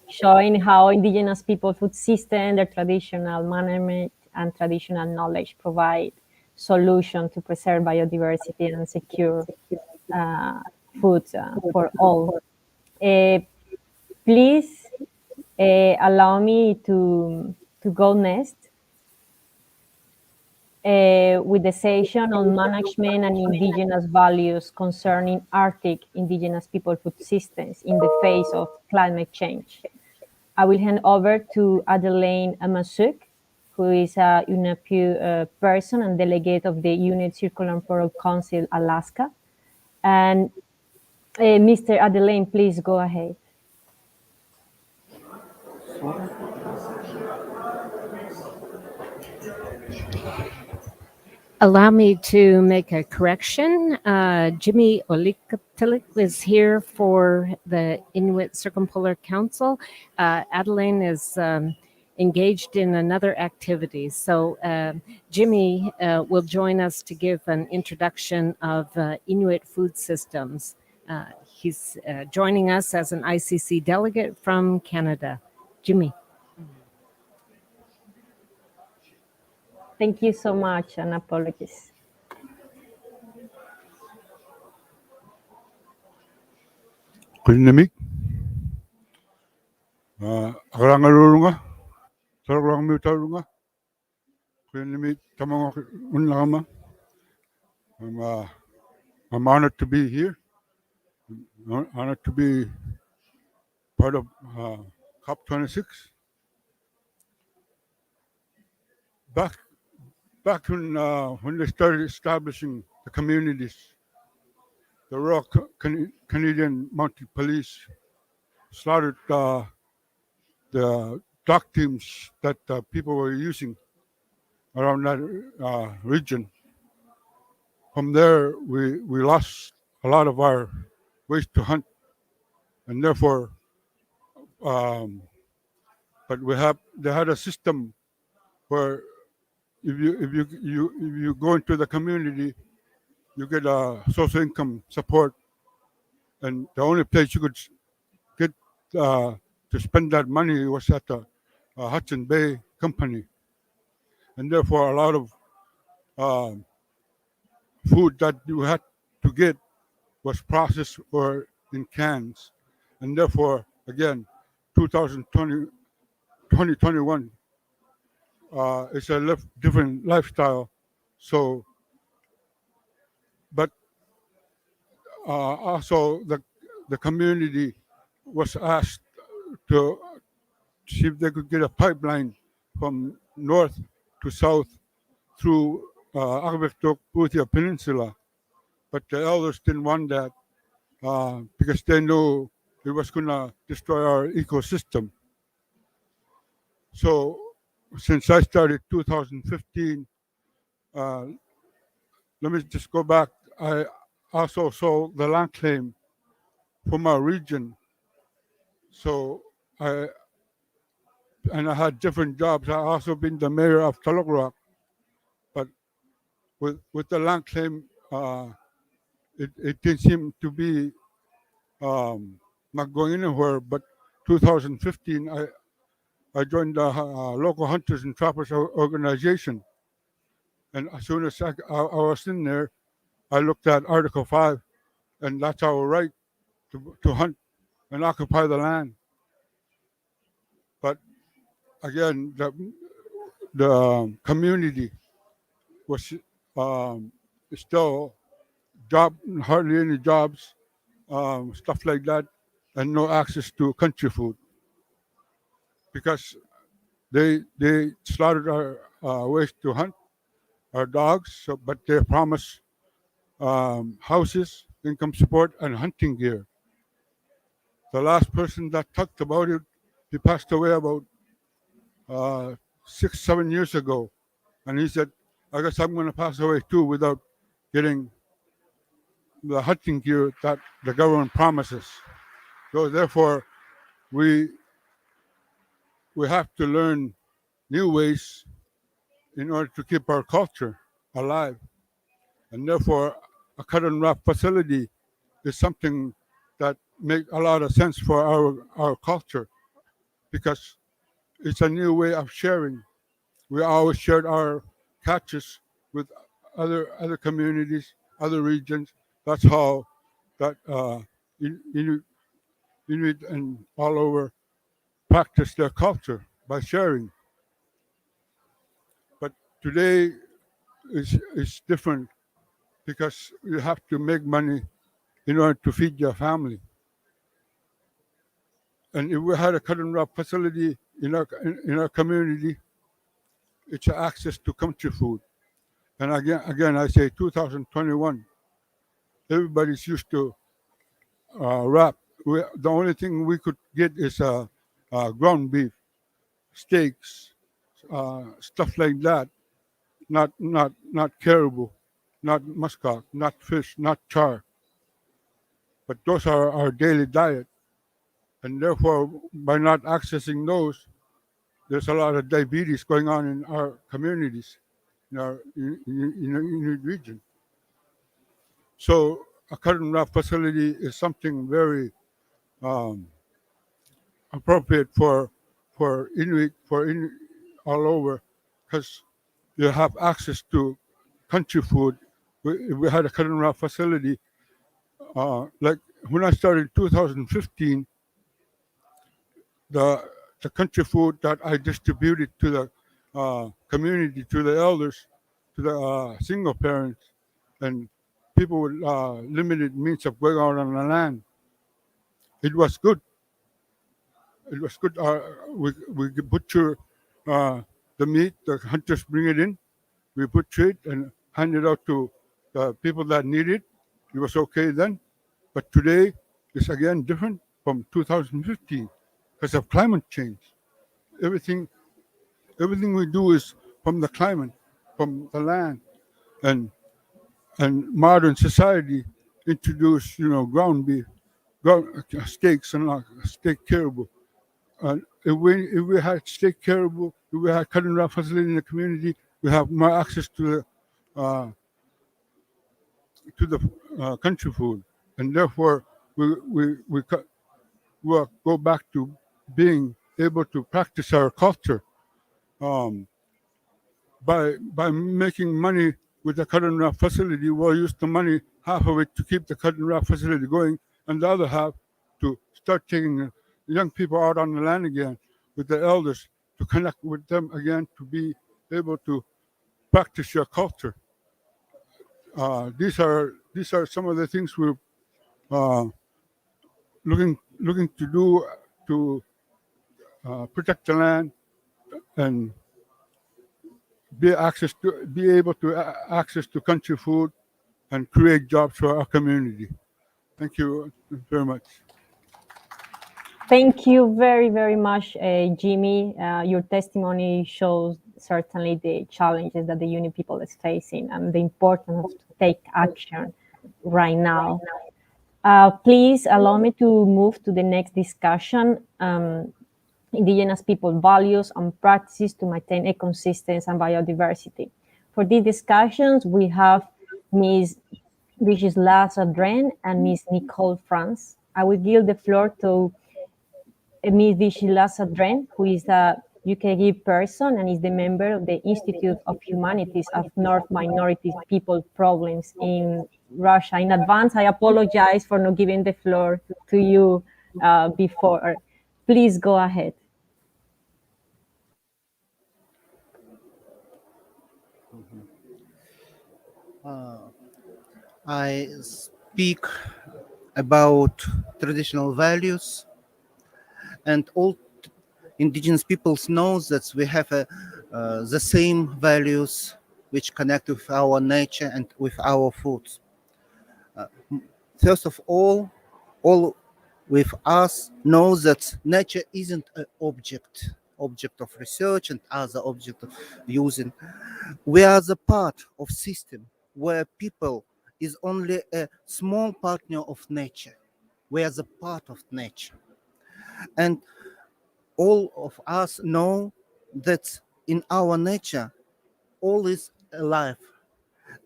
showing how indigenous people food system, their traditional management and traditional knowledge provide solutions to preserve biodiversity and secure food for all. Please allow me to go next with the session on management and indigenous values concerning Arctic indigenous people food systems in the face of climate change. I will hand over to Adelaine Amasuk, who is a UNEP person and delegate of the Inuit Circumpolar Council, Alaska. And Mr. Adelaine, please go ahead. Allow me to make a correction. Jimmy Olikatilik is here for the Inuit Circumpolar Council. Adeline is engaged in another activity. So Jimmy will join us to give an introduction of Inuit food systems. He's joining us as an ICC delegate from Canada. Jimmy. Thank you so much, and apologies. Kulinamik. Arangarunga. Sarang mutarunga. Kulinamik tamang unlama. I'm honored to be here. I'm honored to be part of COP26. Back when they started establishing the communities, the Royal Canadian Mounted Police slaughtered the dock teams that people were using around that region. From there, we lost a lot of our ways to hunt, and therefore, but they had a system where if you go into the community, you get social income support, and the only place you could get to spend that money was at the Hudson Bay Company, and therefore a lot of food that you had to get was processed or in cans, and therefore again 2021 it's a different lifestyle. So, but also the community was asked to see if they could get a pipeline from north to south through Aquaculture Puthia Peninsula, but the elders didn't want that because they knew it was going to destroy our ecosystem. So since I started 2015, let me just go back. I also sold the land claim from our region. So I had different jobs. I also been the mayor of Talograk, but with the land claim, it didn't seem to be not going anywhere. But 2015, I joined the local hunters and trappers organization, and as soon as I was in there, I looked at Article 5, and that's our right to hunt and occupy the land. But again, the community was still hardly any jobs, stuff like that, and no access to country food because they slaughtered our ways to hunt, our dogs, but they promised houses, income support, and hunting gear. The last person that talked about it, he passed away about 6-7 years ago, and he said, "I guess I'm going to pass away too without getting the hunting gear that the government promises. So therefore, we have to learn new ways in order to keep our culture alive. And therefore, a cut and wrap facility is something that makes a lot of sense for our culture, because it's a new way of sharing. We always shared our catches with other communities, other regions. That's how that Inuit and all over practice their culture, by sharing. But today is different, because you have to make money in order to feed your family. And if we had a cut and wrap facility in our community, it's access to country food. And again, I say 2021, everybody's used to wrap. The only thing we could get is ground beef, steaks, stuff like that. Not caribou, not muskox, not fish, not char. But those are our daily diet, and therefore, by not accessing those, there's a lot of diabetes going on in our communities, in our in region. So a cut and wrap facility is something very appropriate for Inuit, all over, because you have access to country food. We had a cut and wrap facility. Like when I started in 2015, the country food that I distributed to the community, to the elders, to the single parents, and people with limited means of going out on the land, it was good. It was good. We butcher the meat. The hunters bring it in. We butcher it and hand it out to the people that need it. It was okay then, but today is again different from 2015 because of climate change. Everything we do is from the climate, from the land, and modern society introduced, ground beef, steaks, and steak caribou. If we had steak caribou, if we had cut and wrap facility in the community, we have more access to the country food, and therefore we go back to being able to practice our culture by making money with the cut and wrap facility. We'll use the money, half of it, to keep the cut and wrap facility going, and the other half to start taking young people out on the land again with the elders, to connect with them again, to be able to practice your culture. These are some of the things we're looking to do to protect the land and be able to access to country food and create jobs for our community. Thank you very much. Thank you very, very much, Jimmy. Your testimony shows certainly the challenges that the Inuit people is facing and the importance to take action right now. Please allow me to move to the next discussion. Indigenous people values and practices to maintain ecosystems and biodiversity. For these discussions, we have Ms. Wisla Sadren and Ms. Nicole France. I will give the floor to Ms. Wisla Sadren, who is a UKG person and is the member of the Institute of Humanities of North Minority People Problems in Russia. In advance, I apologize for not giving the floor to you before. Please go ahead. I speak about traditional values, and all indigenous peoples know that we have the same values which connect with our nature and with our food. First of all with us know that nature isn't an object of research and other object of using. We are the part of system where people is only a small partner of nature. We are the part of nature. And all of us know that in our nature, all is alive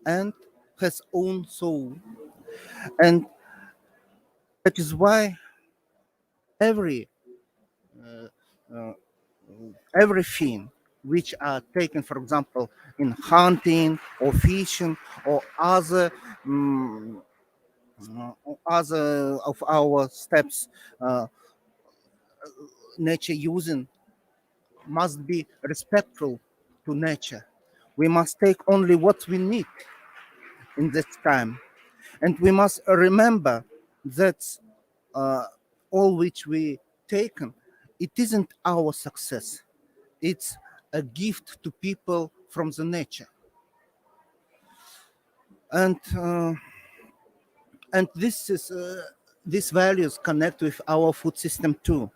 and has own soul. And that is why every uh, uh, everything which are taken, for example, in hunting or fishing or other of our steps, nature using must be respectful to nature. We must take only what we need in this time, and we must remember that all which we taken, it isn't our success. It's a gift to people from the nature, and this is these values connect with our food system too.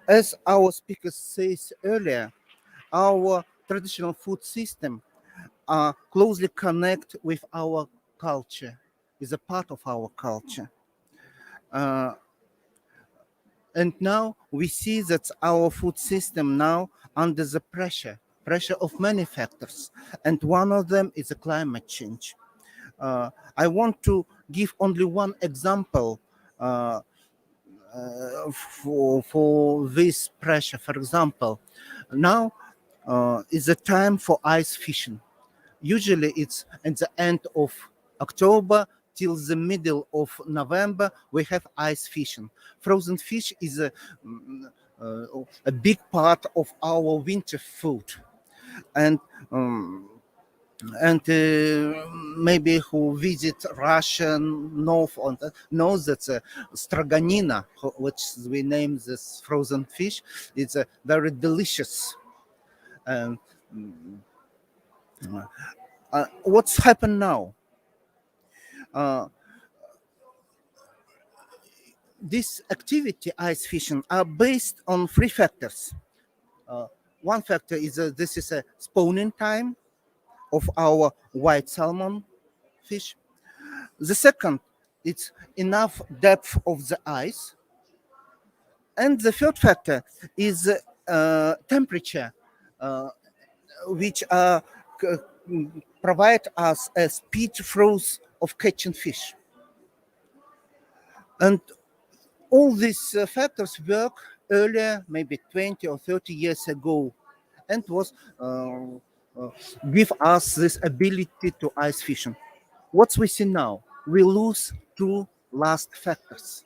As our speaker says earlier, our traditional food system closely connect with our culture, is a part of our culture. And now we see that our food system now under the pressure of many factors, and one of them is the climate change. I want to give only one example for this pressure. For example, now is the time for ice fishing. Usually it's at the end of October till the middle of November, we have ice fishing. Frozen fish is a big part of our winter food. And maybe who visit Russia north on knows that straganina, which we name this frozen fish, it's very delicious. And what's happened now? This activity, ice fishing, are based on three factors. One factor is this is a spawning time of our white salmon fish. The second, it's enough depth of the ice. And the third factor is temperature, which provide us a speed froze of catching fish. And all these factors work earlier, maybe 20 or 30 years ago, and was give us this ability to ice fishing. What we see now, we lose two last factors.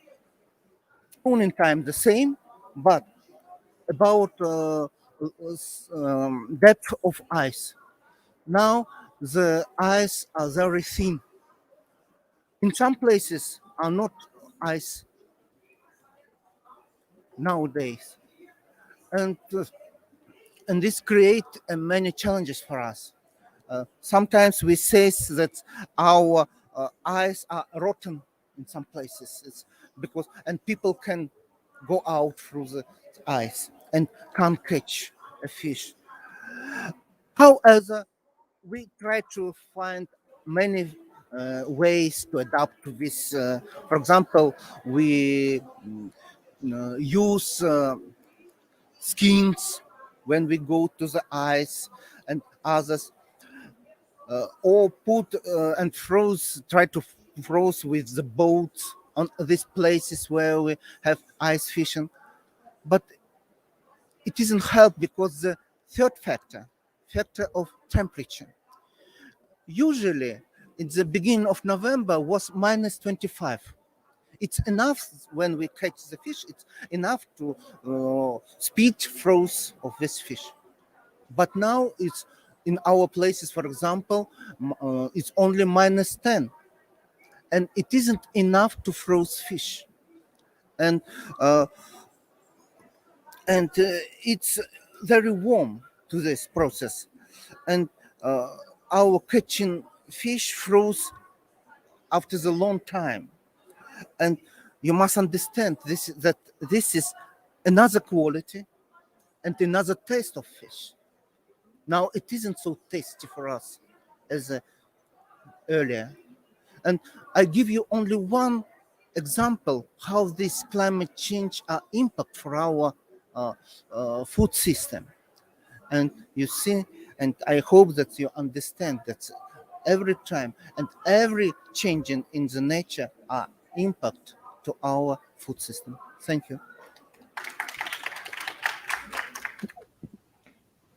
Spawning time the same, but about depth of ice. Now the ice are very thin. In some places are not ice nowadays, and this create many challenges for us. Sometimes we say that our ice are rotten in some places. It's because and people can go out through the ice and can't catch a fish. However, we try to find many ways to adapt to this. For example, we use skins when we go to the ice, and others or put and try to froze with the boats on these places where we have ice fishing. But it doesn't help because the third factor of temperature, usually in the beginning of November was minus 25. It's enough when we catch the fish, it's enough to speed froze of this fish. But now it's in our places, for example, it's only minus 10. And it isn't enough to froze fish. And it's very warm to this process. And our catching fish froze after the long time. And you must understand that this is another quality and another taste of fish. Now it isn't so tasty for us as earlier. And I give you only one example how this climate change impact for our food system. And you see, and I hope that you understand that every time and every change in the nature are impact to our food system. Thank you.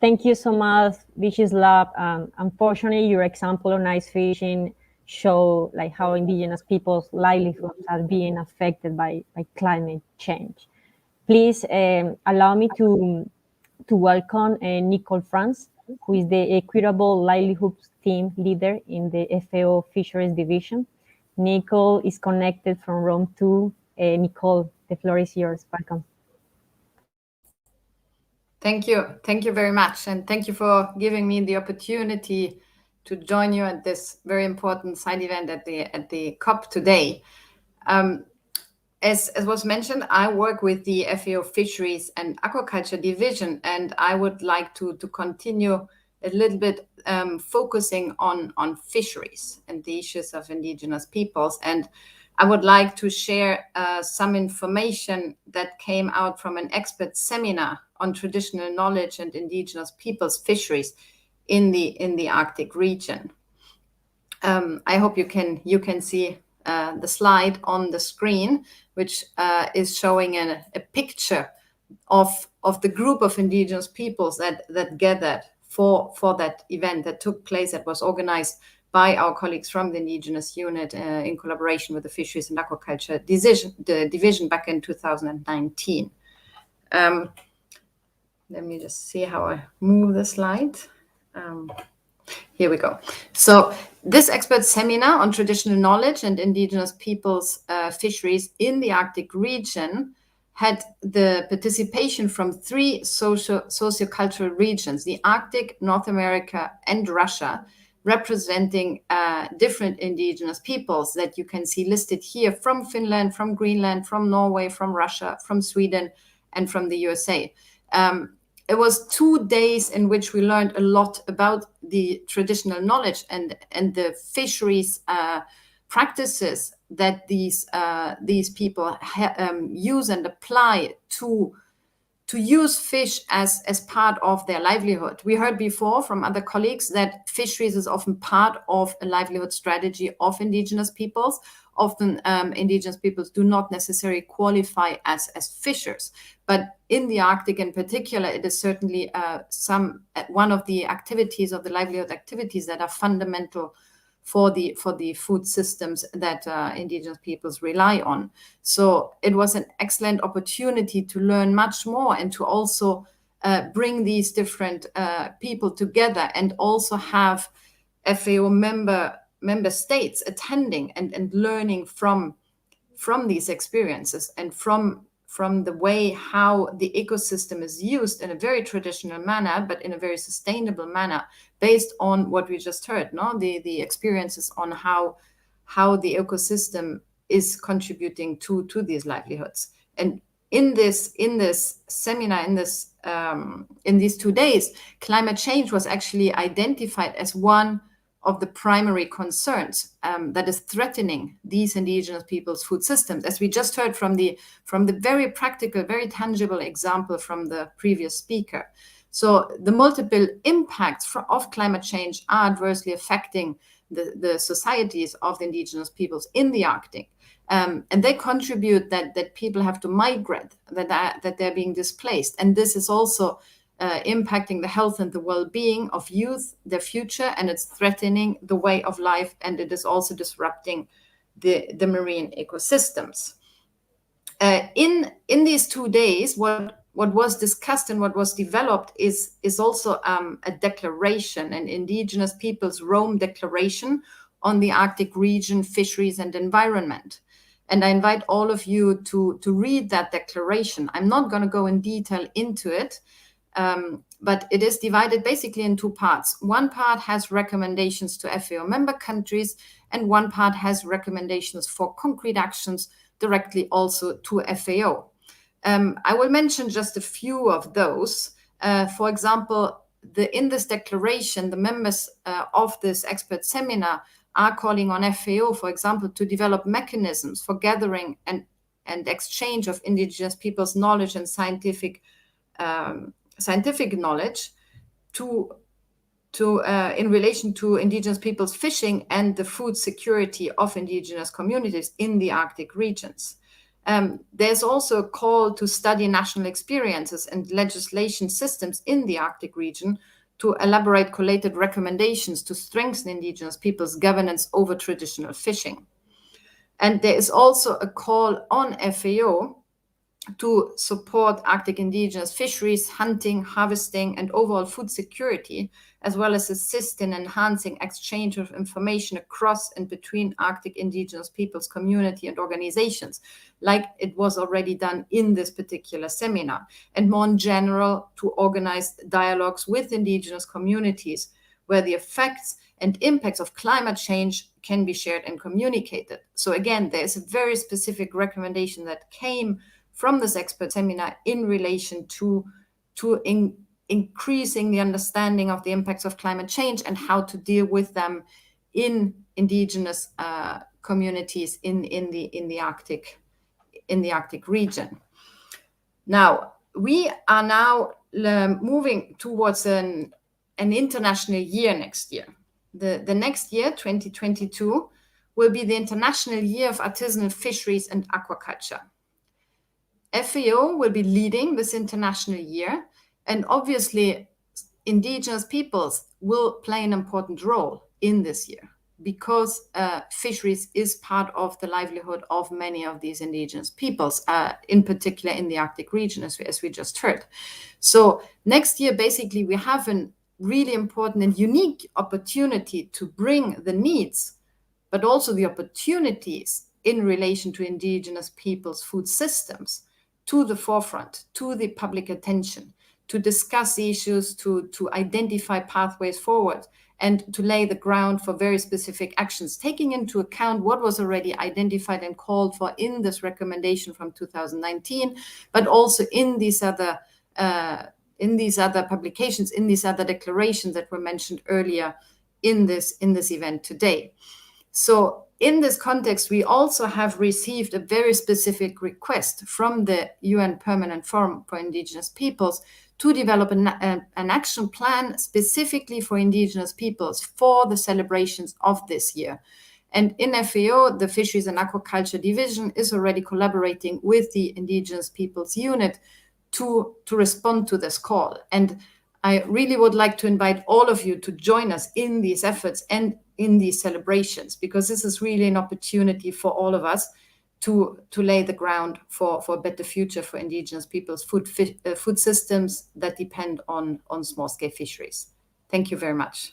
Thank you so much, Vyacheslav. Unfortunately, your example on ice fishing show like how indigenous people's livelihoods are being affected by climate change. Please allow me to welcome Nicole France, who is the Equitable Livelihoods team leader in the FAO Fisheries division. Nicole is connected from Rome too. Nicole, the floor is yours. Welcome. Thank you very much, and thank you for giving me the opportunity to join you at this very important side event at the COP today. As was mentioned, I work with the FAO Fisheries and Aquaculture division, and I would like to continue a little bit focusing on fisheries and the issues of indigenous peoples. And I would like to share some information that came out from an expert seminar on traditional knowledge and indigenous peoples' fisheries in the Arctic region. I hope you can see the slide on the screen, which is showing a picture of the group of indigenous peoples that gathered for that event that took place, that was organized by our colleagues from the Indigenous Unit in collaboration with the Fisheries and Aquaculture division back in 2019. Let me just see how I move the slide. Here we go. So this expert seminar on traditional knowledge and indigenous peoples' fisheries in the Arctic region had the participation from 3 sociocultural regions, the Arctic, North America, and Russia, representing different indigenous peoples that you can see listed here from Finland, from Greenland, from Norway, from Russia, from Sweden, and from the USA. It was 2 days in which we learned a lot about the traditional knowledge and the fisheries practices that these people use and apply to use fish as part of their livelihood. We heard before from other colleagues that fisheries is often part of a livelihood strategy of indigenous peoples. Often indigenous peoples do not necessarily qualify as fishers, but in the Arctic in particular, it is certainly one of the activities of the livelihood activities that are fundamental for the food systems that indigenous peoples rely on. So it was an excellent opportunity to learn much more and to also bring these different people together, and also have FAO member states attending and learning from these experiences and from the way how the ecosystem is used in a very traditional manner, but in a very sustainable manner, based on what we just heard, no? The experiences on how the ecosystem is contributing to these livelihoods. And in this seminar, in these 2 days, climate change was actually identified as one of the primary concerns that is threatening these indigenous people's food systems, as we just heard from the very practical, very tangible example from the previous speaker. So the multiple impacts of climate change are adversely affecting the societies of the indigenous peoples in the Arctic. And they contribute that people have to migrate, that they're being displaced. And this is also impacting the health and the well-being of youth, their future, and it's threatening the way of life, and it is also disrupting the marine ecosystems. In these 2 days, what was discussed and what was developed is also a declaration, an Indigenous Peoples Rome Declaration on the Arctic region, fisheries, and environment. And I invite all of you to read that declaration. I'm not going to go in detail into it, but it is divided basically in 2 parts. One part has recommendations to FAO member countries, and one part has recommendations for concrete actions directly also to FAO. I will mention just a few of those. For example, in this declaration, the members of this expert seminar are calling on FAO, for example, to develop mechanisms for gathering and exchange of indigenous peoples' knowledge and scientific knowledge in relation to indigenous peoples' fishing and the food security of indigenous communities in the Arctic regions. There's also a call to study national experiences and legislation systems in the Arctic region to elaborate collated recommendations to strengthen indigenous peoples' governance over traditional fishing. And there is also a call on FAO to support Arctic indigenous fisheries, hunting, harvesting, and overall food security, as well as assist in enhancing exchange of information across and between Arctic indigenous peoples, community, and organizations, like it was already done in this particular seminar, and more in general, to organize dialogues with indigenous communities where the effects and impacts of climate change can be shared and communicated. So again, there is a very specific recommendation that came from this expert seminar in relation to increasing the understanding of the impacts of climate change and how to deal with them in indigenous communities in the Arctic region. Now, we are now moving towards an international year next year. The next year, 2022, will be the International Year of Artisanal Fisheries and Aquaculture. FAO will be leading this international year, and obviously indigenous peoples will play an important role in this year because fisheries is part of the livelihood of many of these indigenous peoples, in particular in the Arctic region, as we just heard. So next year, basically, we have a really important and unique opportunity to bring the needs, but also the opportunities in relation to indigenous peoples' food systems to the forefront, to the public attention, to discuss issues, to identify pathways forward, and to lay the ground for very specific actions, taking into account what was already identified and called for in this recommendation from 2019, but also in these other publications, in these other declarations that were mentioned earlier in this event today. So in this context, we also have received a very specific request from the UN Permanent Forum for Indigenous Peoples to develop an action plan specifically for indigenous peoples for the celebrations of this year. And in FAO, the Fisheries and Aquaculture Division is already collaborating with the Indigenous Peoples Unit to respond to this call. And I really would like to invite all of you to join us in these efforts and in these celebrations, because this is really an opportunity for all of us to lay the ground for a better future for indigenous people's food systems that depend on small-scale fisheries. Thank you very much.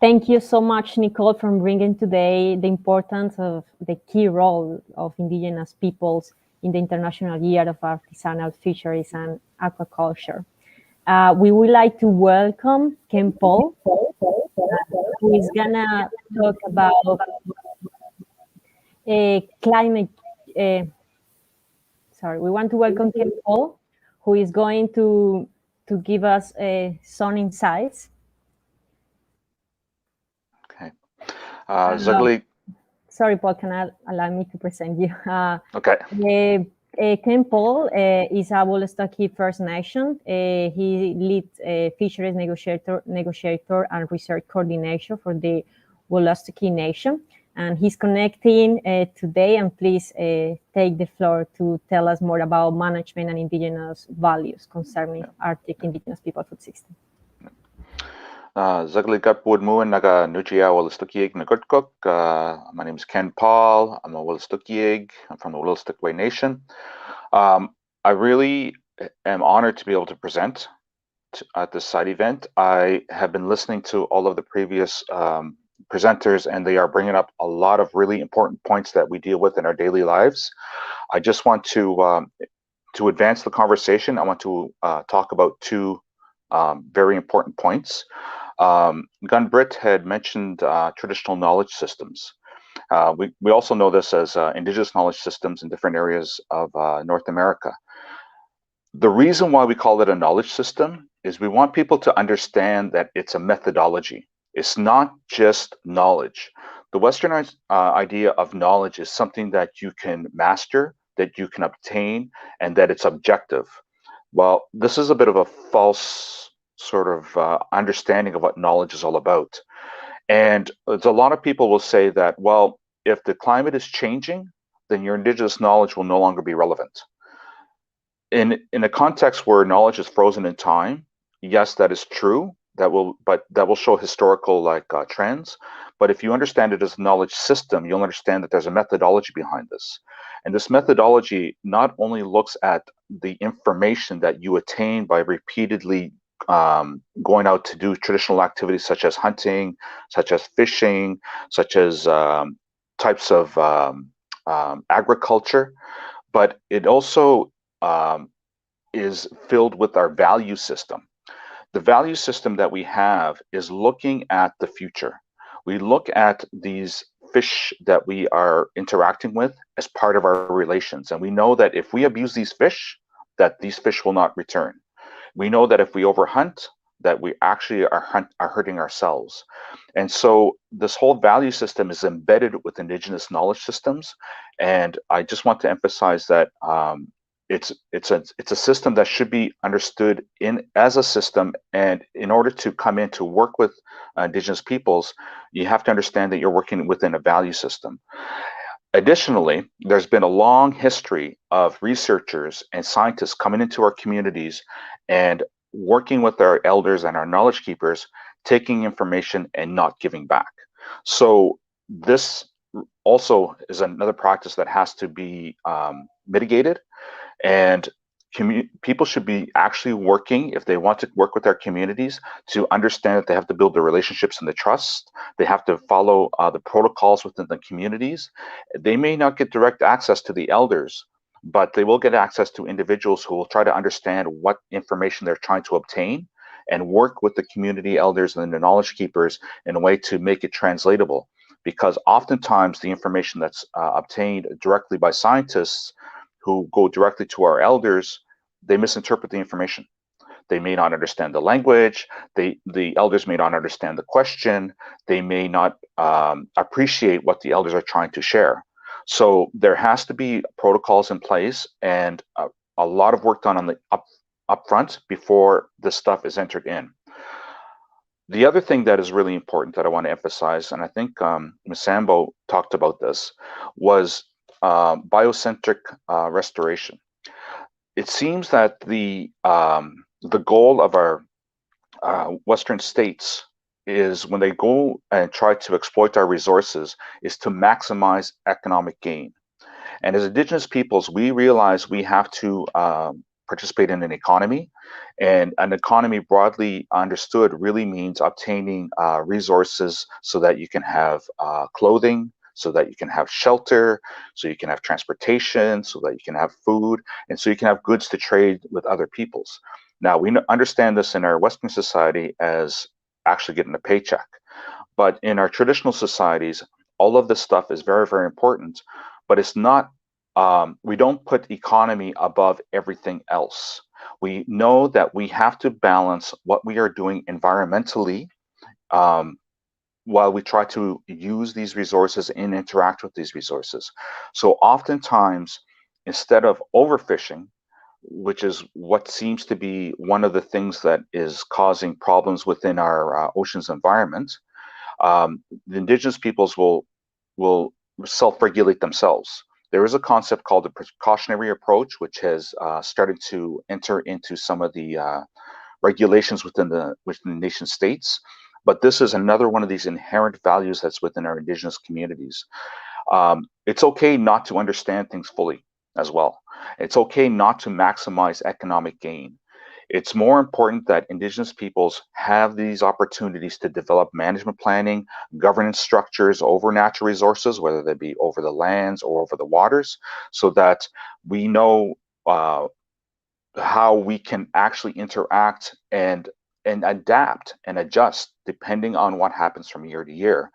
Thank you so much, Nicole, for bringing today the importance of the key role of indigenous peoples in the International Year of Artisanal Fisheries and Aquaculture. We would like to welcome Ken Paul, who is gonna talk about climate. We want to welcome Ken Paul, who is going to give us some insights. Okay. Zagli. Sorry, Paul, can I allow me to present you? Okay. Ken Paul is a Wolastoqey First Nation. He leads fisheries negotiator and research coordination for the Wolastoqey Nation. And he's connecting today, and please take the floor to tell us more about management and indigenous values concerning Arctic indigenous people food system. Zagli Gutwood Muin Naga Nujia Wolastoqey Nagurtkuk. My name is Ken Paul. I'm a Wolastoqey. I'm from the Wolastoqey Nation. I really am honored to be able to present at this side event. I have been listening to all of the previous presenters, and they are bringing up a lot of really important points that we deal with in our daily lives. I just want to advance the conversation. I want to talk about two very important points. Gunn-Britt had mentioned traditional knowledge systems. We also know this as indigenous knowledge systems in different areas of North America. The reason why we call it a knowledge system is we want people to understand that it's a methodology. It's not just knowledge. The Westernized idea of knowledge is something that you can master, that you can obtain, and that it's objective. Well, this is a bit of a false sort of understanding of what knowledge is all about. And there's a lot of people will say that, well, if the climate is changing, then your indigenous knowledge will no longer be relevant. In a context where knowledge is frozen in time, yes, that is true. That will show historical trends. But if you understand it as a knowledge system, you'll understand that there's a methodology behind this. And this methodology not only looks at the information that you attain by repeatedly going out to do traditional activities such as hunting, such as fishing, such as types of agriculture, but it also is filled with our value system. The value system that we have is looking at the future. We look at these fish that we are interacting with as part of our relations. And we know that if we abuse these fish, that these fish will not return. We know that if we overhunt, that we actually are hurting ourselves. And so this whole value system is embedded with indigenous knowledge systems. And I just want to emphasize that it's a system that should be understood as a system, and in order to come in to work with indigenous peoples, you have to understand that you're working within a value system. Additionally, there's been a long history of researchers and scientists coming into our communities and working with our elders and our knowledge keepers, taking information and not giving back. So this also is another practice that has to be mitigated. And people should be actually working, if they want to work with their communities, to understand that they have to build the relationships and the trust. They have to follow the protocols within the communities. They may not get direct access to the elders, but they will get access to individuals who will try to understand what information they're trying to obtain and work with the community elders and the knowledge keepers in a way to make it translatable. Because oftentimes the information that's obtained directly by scientists who go directly to our elders, they misinterpret the information. They may not understand the language. The elders may not understand the question. They may not appreciate what the elders are trying to share. So there has to be protocols in place and a lot of work done on the upfront before this stuff is entered in. The other thing that is really important that I want to emphasize, and I think Ms. Sambo talked about this, was biocentric restoration. It seems that the goal of our Western states is, when they go and try to exploit our resources, is to maximize economic gain. And as Indigenous peoples, we realize we have to participate in an economy, and an economy broadly understood really means obtaining resources so that you can have clothing, so that you can have shelter, so you can have transportation, so that you can have food, and so you can have goods to trade with other peoples. Now, we understand this in our Western society as actually getting a paycheck. But in our traditional societies, all of this stuff is very, very important, but it's not, we don't put economy above everything else. We know that we have to balance what we are doing environmentally while we try to use these resources and interact with these resources. So oftentimes, instead of overfishing, which is what seems to be one of the things that is causing problems within our oceans environment, the Indigenous peoples will self-regulate themselves. There is a concept called the precautionary approach, which has started to enter into some of the regulations within the nation states. But this is another one of these inherent values that's within our Indigenous communities. It's okay not to understand things fully as well. It's okay not to maximize economic gain. It's more important that Indigenous peoples have these opportunities to develop management planning, governance structures over natural resources, whether they be over the lands or over the waters, so that we know how we can actually interact and adapt and adjust depending on what happens from year to year.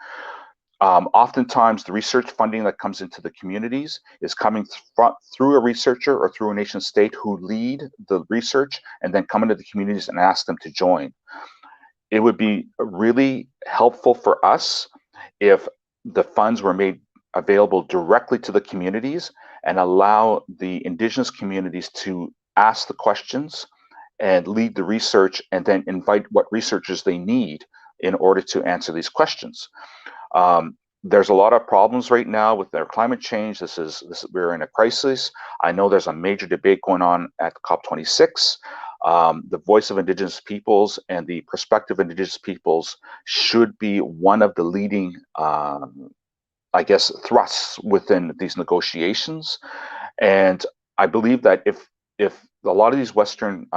Oftentimes, the research funding that comes into the communities is coming through a researcher or through a nation state who lead the research and then come into the communities and ask them to join. It would be really helpful for us if the funds were made available directly to the communities and allow the indigenous communities to ask the questions and lead the research and then invite what researchers they need in order to answer these questions. There's a lot of problems right now with their climate change. We're in a crisis. I know there's a major debate going on at COP26. The voice of Indigenous peoples and the perspective of Indigenous peoples should be one of the leading, I guess, thrusts within these negotiations. And I believe that if a lot of these Western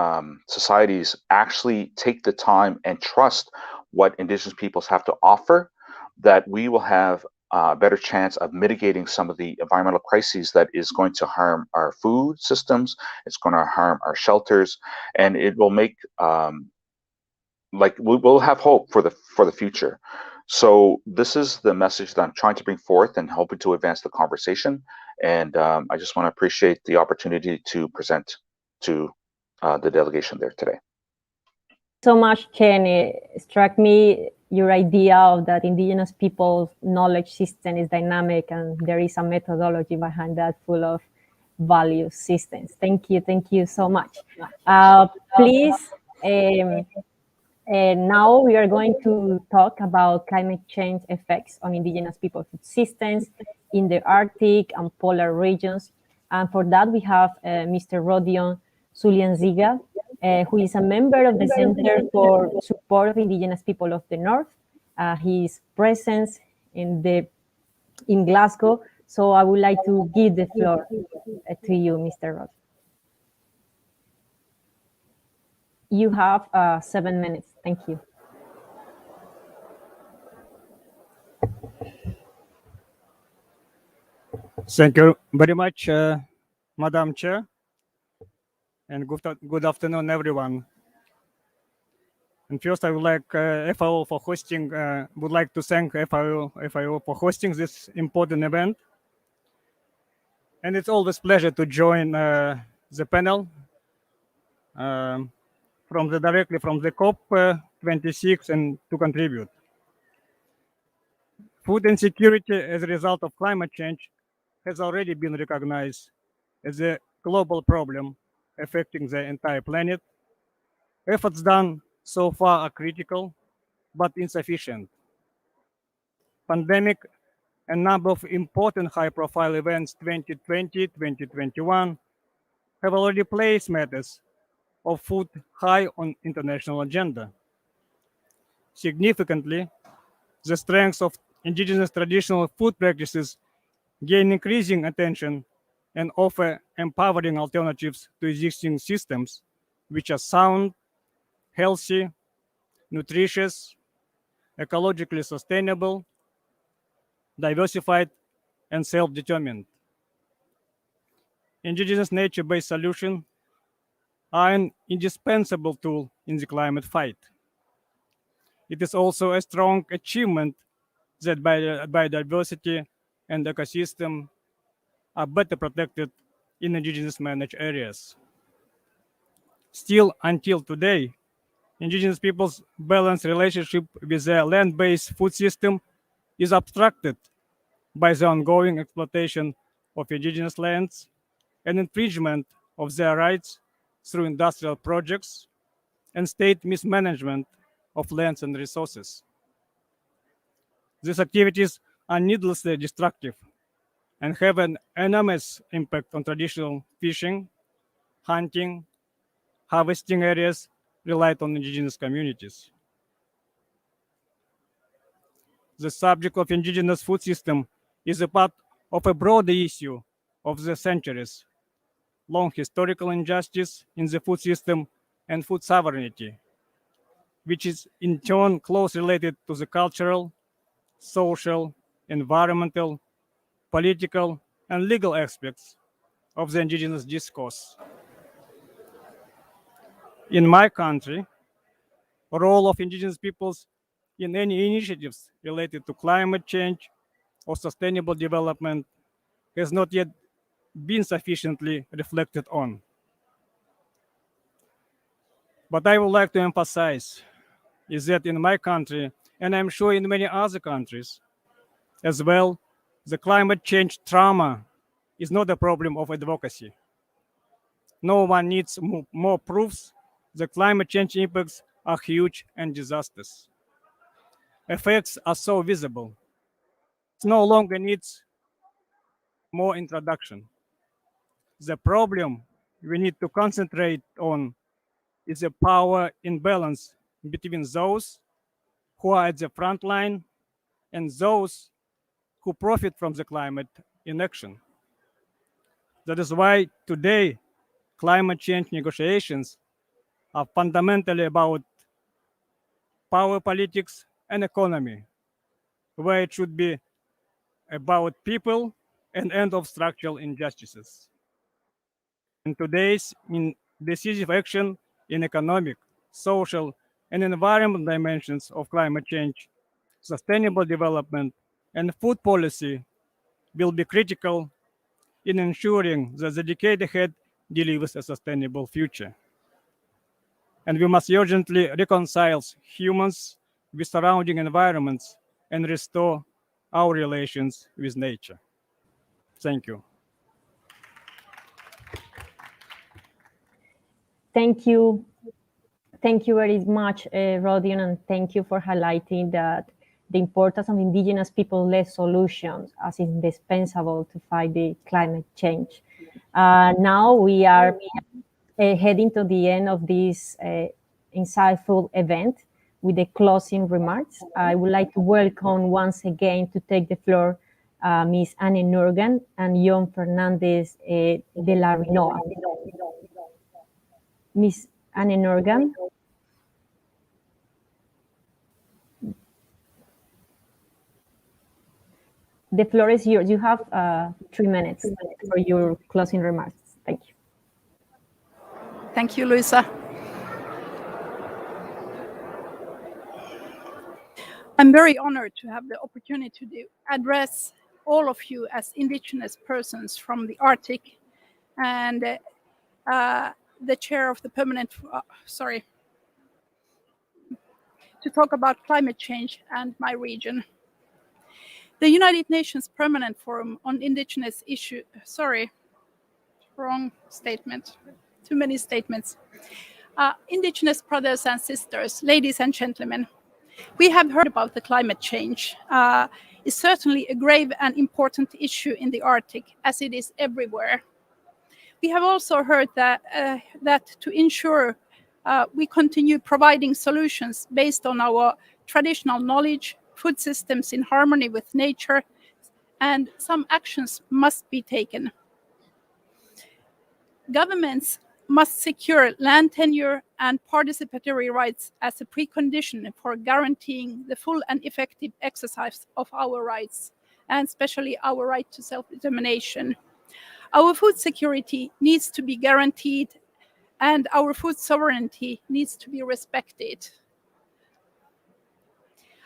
societies actually take the time and trust what Indigenous peoples have to offer, that we will have a better chance of mitigating some of the environmental crises that is going to harm our food systems, it's going to harm our shelters, and it will make, we'll have hope for the future. So this is the message that I'm trying to bring forth and hoping to advance the conversation. And I just want to appreciate the opportunity to present to the delegation there today. So much, Ken. It struck me your idea of that Indigenous people's knowledge system is dynamic and there is a methodology behind that full of value systems. Thank you so much. Please, now we are going to talk about climate change effects on Indigenous people food systems in the Arctic and polar regions. And for that, we have Mr. Rodion Sulianziga, who is a member of the Center for Support of Indigenous People of the North. His presence in Glasgow. So I would like to give the floor to you, Mr. Rod. You have 7 minutes. Thank you. Thank you very much, Madam Chair, and good afternoon, everyone. And first, I would like FAO for hosting. Would like to thank FAO for hosting this important event. And it's always a pleasure to join the panel directly from the COP26 and to contribute. Food insecurity as a result of climate change has already been recognized as a global problem affecting the entire planet. Efforts done so far are critical, but insufficient. Pandemic and number of important high-profile events 2020, 2021 have already placed matters of food high on international agenda. Significantly, the strengths of indigenous traditional food practices gain increasing attention and offer empowering alternatives to existing systems, which are sound, healthy, nutritious, ecologically sustainable, diversified, and self-determined. Indigenous nature-based solutions are an indispensable tool in the climate fight. It is also a strong achievement that biodiversity and ecosystem are better protected in indigenous managed areas. Still, until today, indigenous people's balanced relationship with their land-based food system is obstructed by the ongoing exploitation of indigenous lands and infringement of their rights through industrial projects and state mismanagement of lands and resources. These activities are needlessly destructive and have an enormous impact on traditional fishing, hunting, harvesting areas relied on indigenous communities. The subject of indigenous food system is a part of a broader issue of the centuries, long historical injustice in the food system and food sovereignty, which is in turn closely related to the cultural, social, environmental, political, and legal aspects of the indigenous discourse. In my country, the role of indigenous peoples in any initiatives related to climate change or sustainable development has not yet been sufficiently reflected on. But I would like to emphasize is that in my country, and I'm sure in many other countries as well, the climate change trauma is not a problem of advocacy. No one needs more proofs that climate change impacts are huge and disastrous. Effects are so visible. It no longer needs more introduction. The problem we need to concentrate on is a power imbalance between those who are at the front line and those who profit from the climate inaction. That is why today climate change negotiations are fundamentally about power politics and economy, where it should be about people and end of structural injustices. And today's decisive action in economic, social, and environmental dimensions of climate change, sustainable development, and food policy will be critical in ensuring that the decade ahead delivers a sustainable future. And we must urgently reconcile humans with surrounding environments and restore our relations with nature. Thank you. Thank you. Thank you very much, Rodion, and thank you for highlighting that the importance of indigenous people-led solutions as indispensable to fight the climate change. Now we are heading to the end of this insightful event with the closing remarks. I would like to welcome once again to take the floor Ms. Anne Norgan and John Fernandez de la Rinoa. Ms. Anne Norgan. The floor is yours. You have 3 minutes for your closing remarks. Thank you. Thank you, Luisa. I'm very honored to have the opportunity to address all of you as Indigenous persons from the Arctic and the chair of the permanent, to talk about climate change and my region. The United Nations Permanent Forum on Indigenous Issues, wrong statement, too many statements. Indigenous brothers and sisters, ladies and gentlemen, we have heard about the climate change. It's certainly a grave and important issue in the Arctic, as it is everywhere. We have also heard that to ensure we continue providing solutions based on our traditional knowledge, food systems in harmony with nature, and some actions must be taken. Governments must secure land tenure and participatory rights as a precondition for guaranteeing the full and effective exercise of our rights, and especially our right to self-determination. Our food security needs to be guaranteed, and our food sovereignty needs to be respected.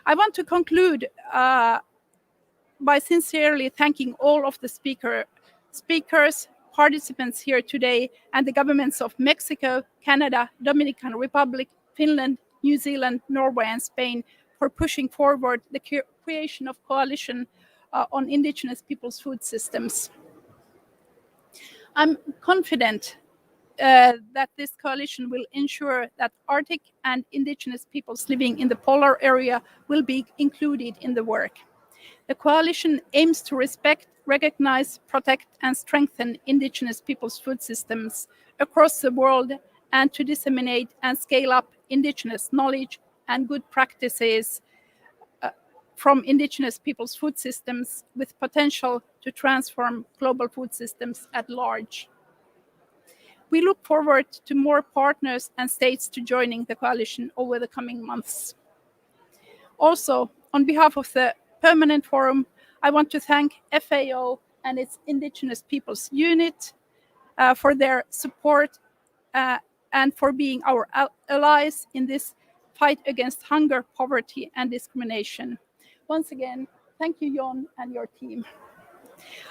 I want to conclude by sincerely thanking all of the speakers, participants here today, and the governments of Mexico, Canada, Dominican Republic, Finland, New Zealand, Norway, and Spain for pushing forward the creation of coalition on indigenous peoples' food systems. I'm confident that this coalition will ensure that Arctic and indigenous peoples living in the polar area will be included in the work. The coalition aims to respect, recognize, protect, and strengthen indigenous peoples' food systems across the world, and to disseminate and scale up indigenous knowledge and good practices from indigenous peoples' food systems with potential to transform global food systems at large. We look forward to more partners and states to joining the coalition over the coming months. Also, on behalf of the Permanent Forum, I want to thank FAO and its Indigenous Peoples Unit for their support and for being our allies in this fight against hunger, poverty, and discrimination. Once again, thank you, Jon, and your team.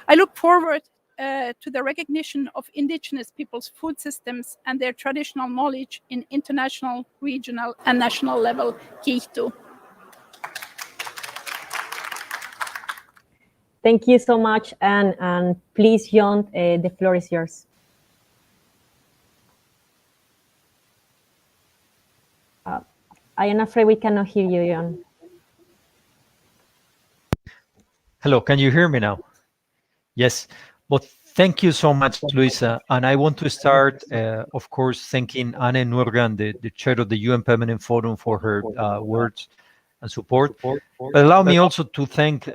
I look forward to the recognition of Indigenous peoples' food systems and their traditional knowledge in international, regional, and national level. Kiitos. Thank you so much, and please, Jon, the floor is yours. I am afraid we cannot hear you, Jon. Hello, can you hear me now? Yes. Well, thank you so much, Luisa. And I want to start, of course, thanking Anne Nurgan, the chair of the UN Permanent Forum, for her words and support. But allow me also to thank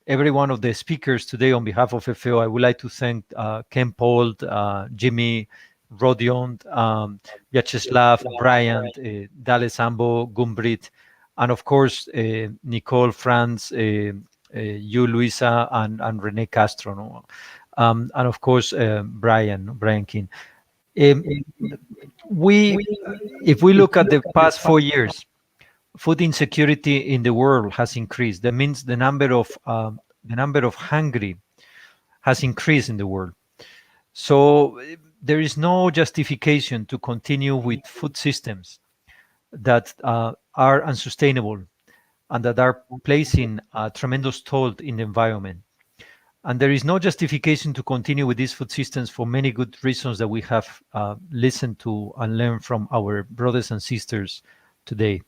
every one of the speakers today on behalf of FAO. I would like to thank Ken Paul, Jimmy, Rodion, Vyacheslav, Brian, Dale Sambo, Gumbrit, and of course, Nicole, Franz, you, Luisa, and Rene Castro, no? And of course, Brian King. If we look at the past 4 years, food insecurity in the world has increased. That means the number of hungry has increased in the world. So there is no justification to continue with food systems that are unsustainable and that are placing a tremendous toll in the environment. And there is no justification to continue with these food systems for many good reasons that we have listened to and learned from our brothers and sisters today.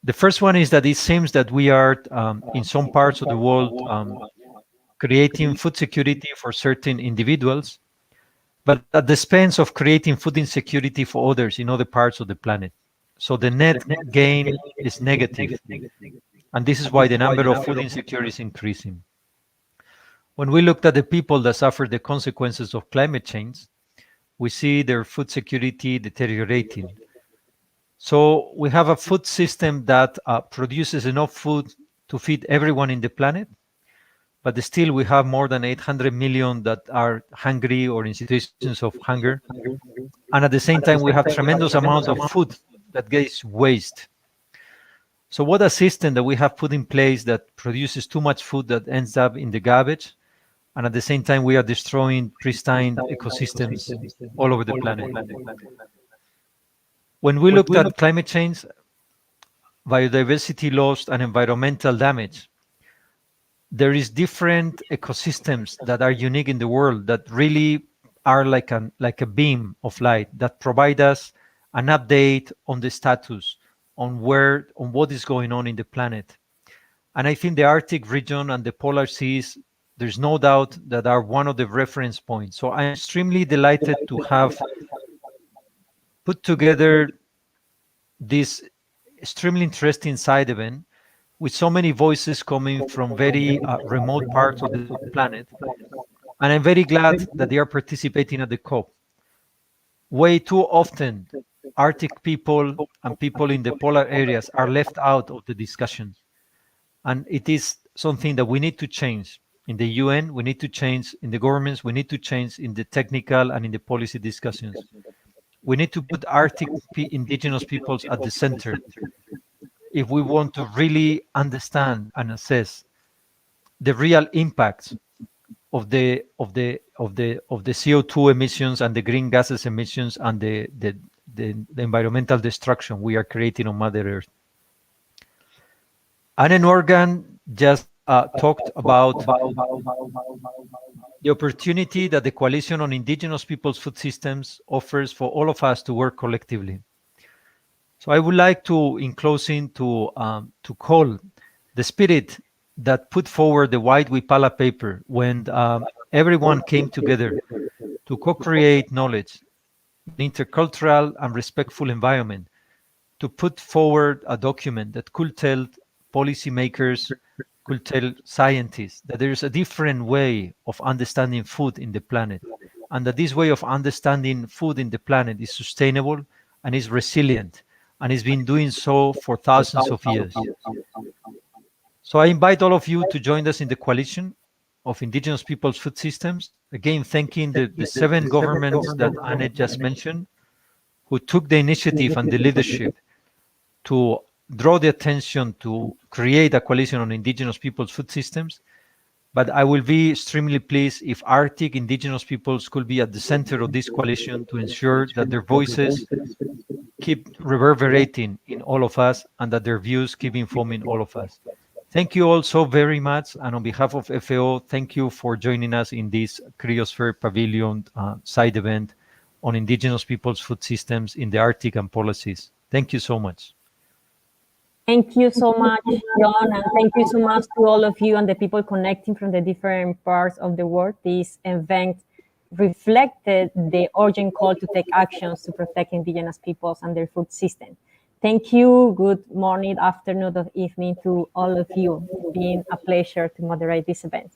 The first one is that it seems that we are, in some parts of the world, creating food security for certain individuals, but at the expense of creating food insecurity for others in other parts of the planet. So the net gain is negative. And this is why the number of food insecurity is increasing. When we looked at the people that suffer the consequences of climate change, we see their food security deteriorating. So we have a food system that produces enough food to feed everyone in the planet, but still we have more than 800 million that are hungry or in situations of hunger. And at the same time, we have tremendous amounts of food that gets waste. So what a system that we have put in place that produces too much food that ends up in the garbage, and at the same time we are destroying pristine ecosystems all over the planet. When we looked at climate change, biodiversity loss and environmental damage, there is different ecosystems that are unique in the world that really are like a beam of light that provide us an update on the status, on what is going on in the planet. And I think the Arctic region and the polar seas, there's no doubt that are one of the reference points. So I'm extremely delighted to have put together this extremely interesting side event with so many voices coming from very remote parts of the planet. And I'm very glad that they are participating at the COP. Way too often, Arctic people and people in the polar areas are left out of the discussion. And it is something that we need to change in the UN, we need to change in the governments, we need to change in the technical and in the policy discussions. We need to put Arctic indigenous peoples at the center if we want to really understand and assess the real impacts of the CO2 emissions and the green gases emissions and the environmental destruction we are creating on Mother Earth. Anne Organ just talked about the opportunity that the Coalition on Indigenous Peoples Food Systems offers for all of us to work collectively. So I would like to, in closing, to call the spirit that put forward the White Wipala paper when everyone came together to co-create knowledge, an intercultural and respectful environment, to put forward a document that could tell policymakers, could tell scientists that there is a different way of understanding food in the planet, and that this way of understanding food in the planet is sustainable and is resilient, and has been doing so for thousands of years. So I invite all of you to join us in the Coalition of Indigenous Peoples Food Systems. Again, thanking the 7 governments that Anne just mentioned, who took the initiative and the leadership to draw the attention to create a coalition on indigenous peoples' food systems. But I will be extremely pleased if Arctic indigenous peoples could be at the center of this coalition to ensure that their voices keep reverberating in all of us and that their views keep informing all of us. Thank you all so very much. And on behalf of FAO, thank you for joining us in this Cryosphere Pavilion side event on indigenous peoples' food systems in the Arctic and polar seas. Thank you so much. Thank you so much, John, and thank you so much to all of you and the people connecting from the different parts of the world. This event reflected the urgent call to take actions to protect indigenous peoples and their food system. Thank you. Good morning, afternoon, or evening to all of you. It's been a pleasure to moderate this event.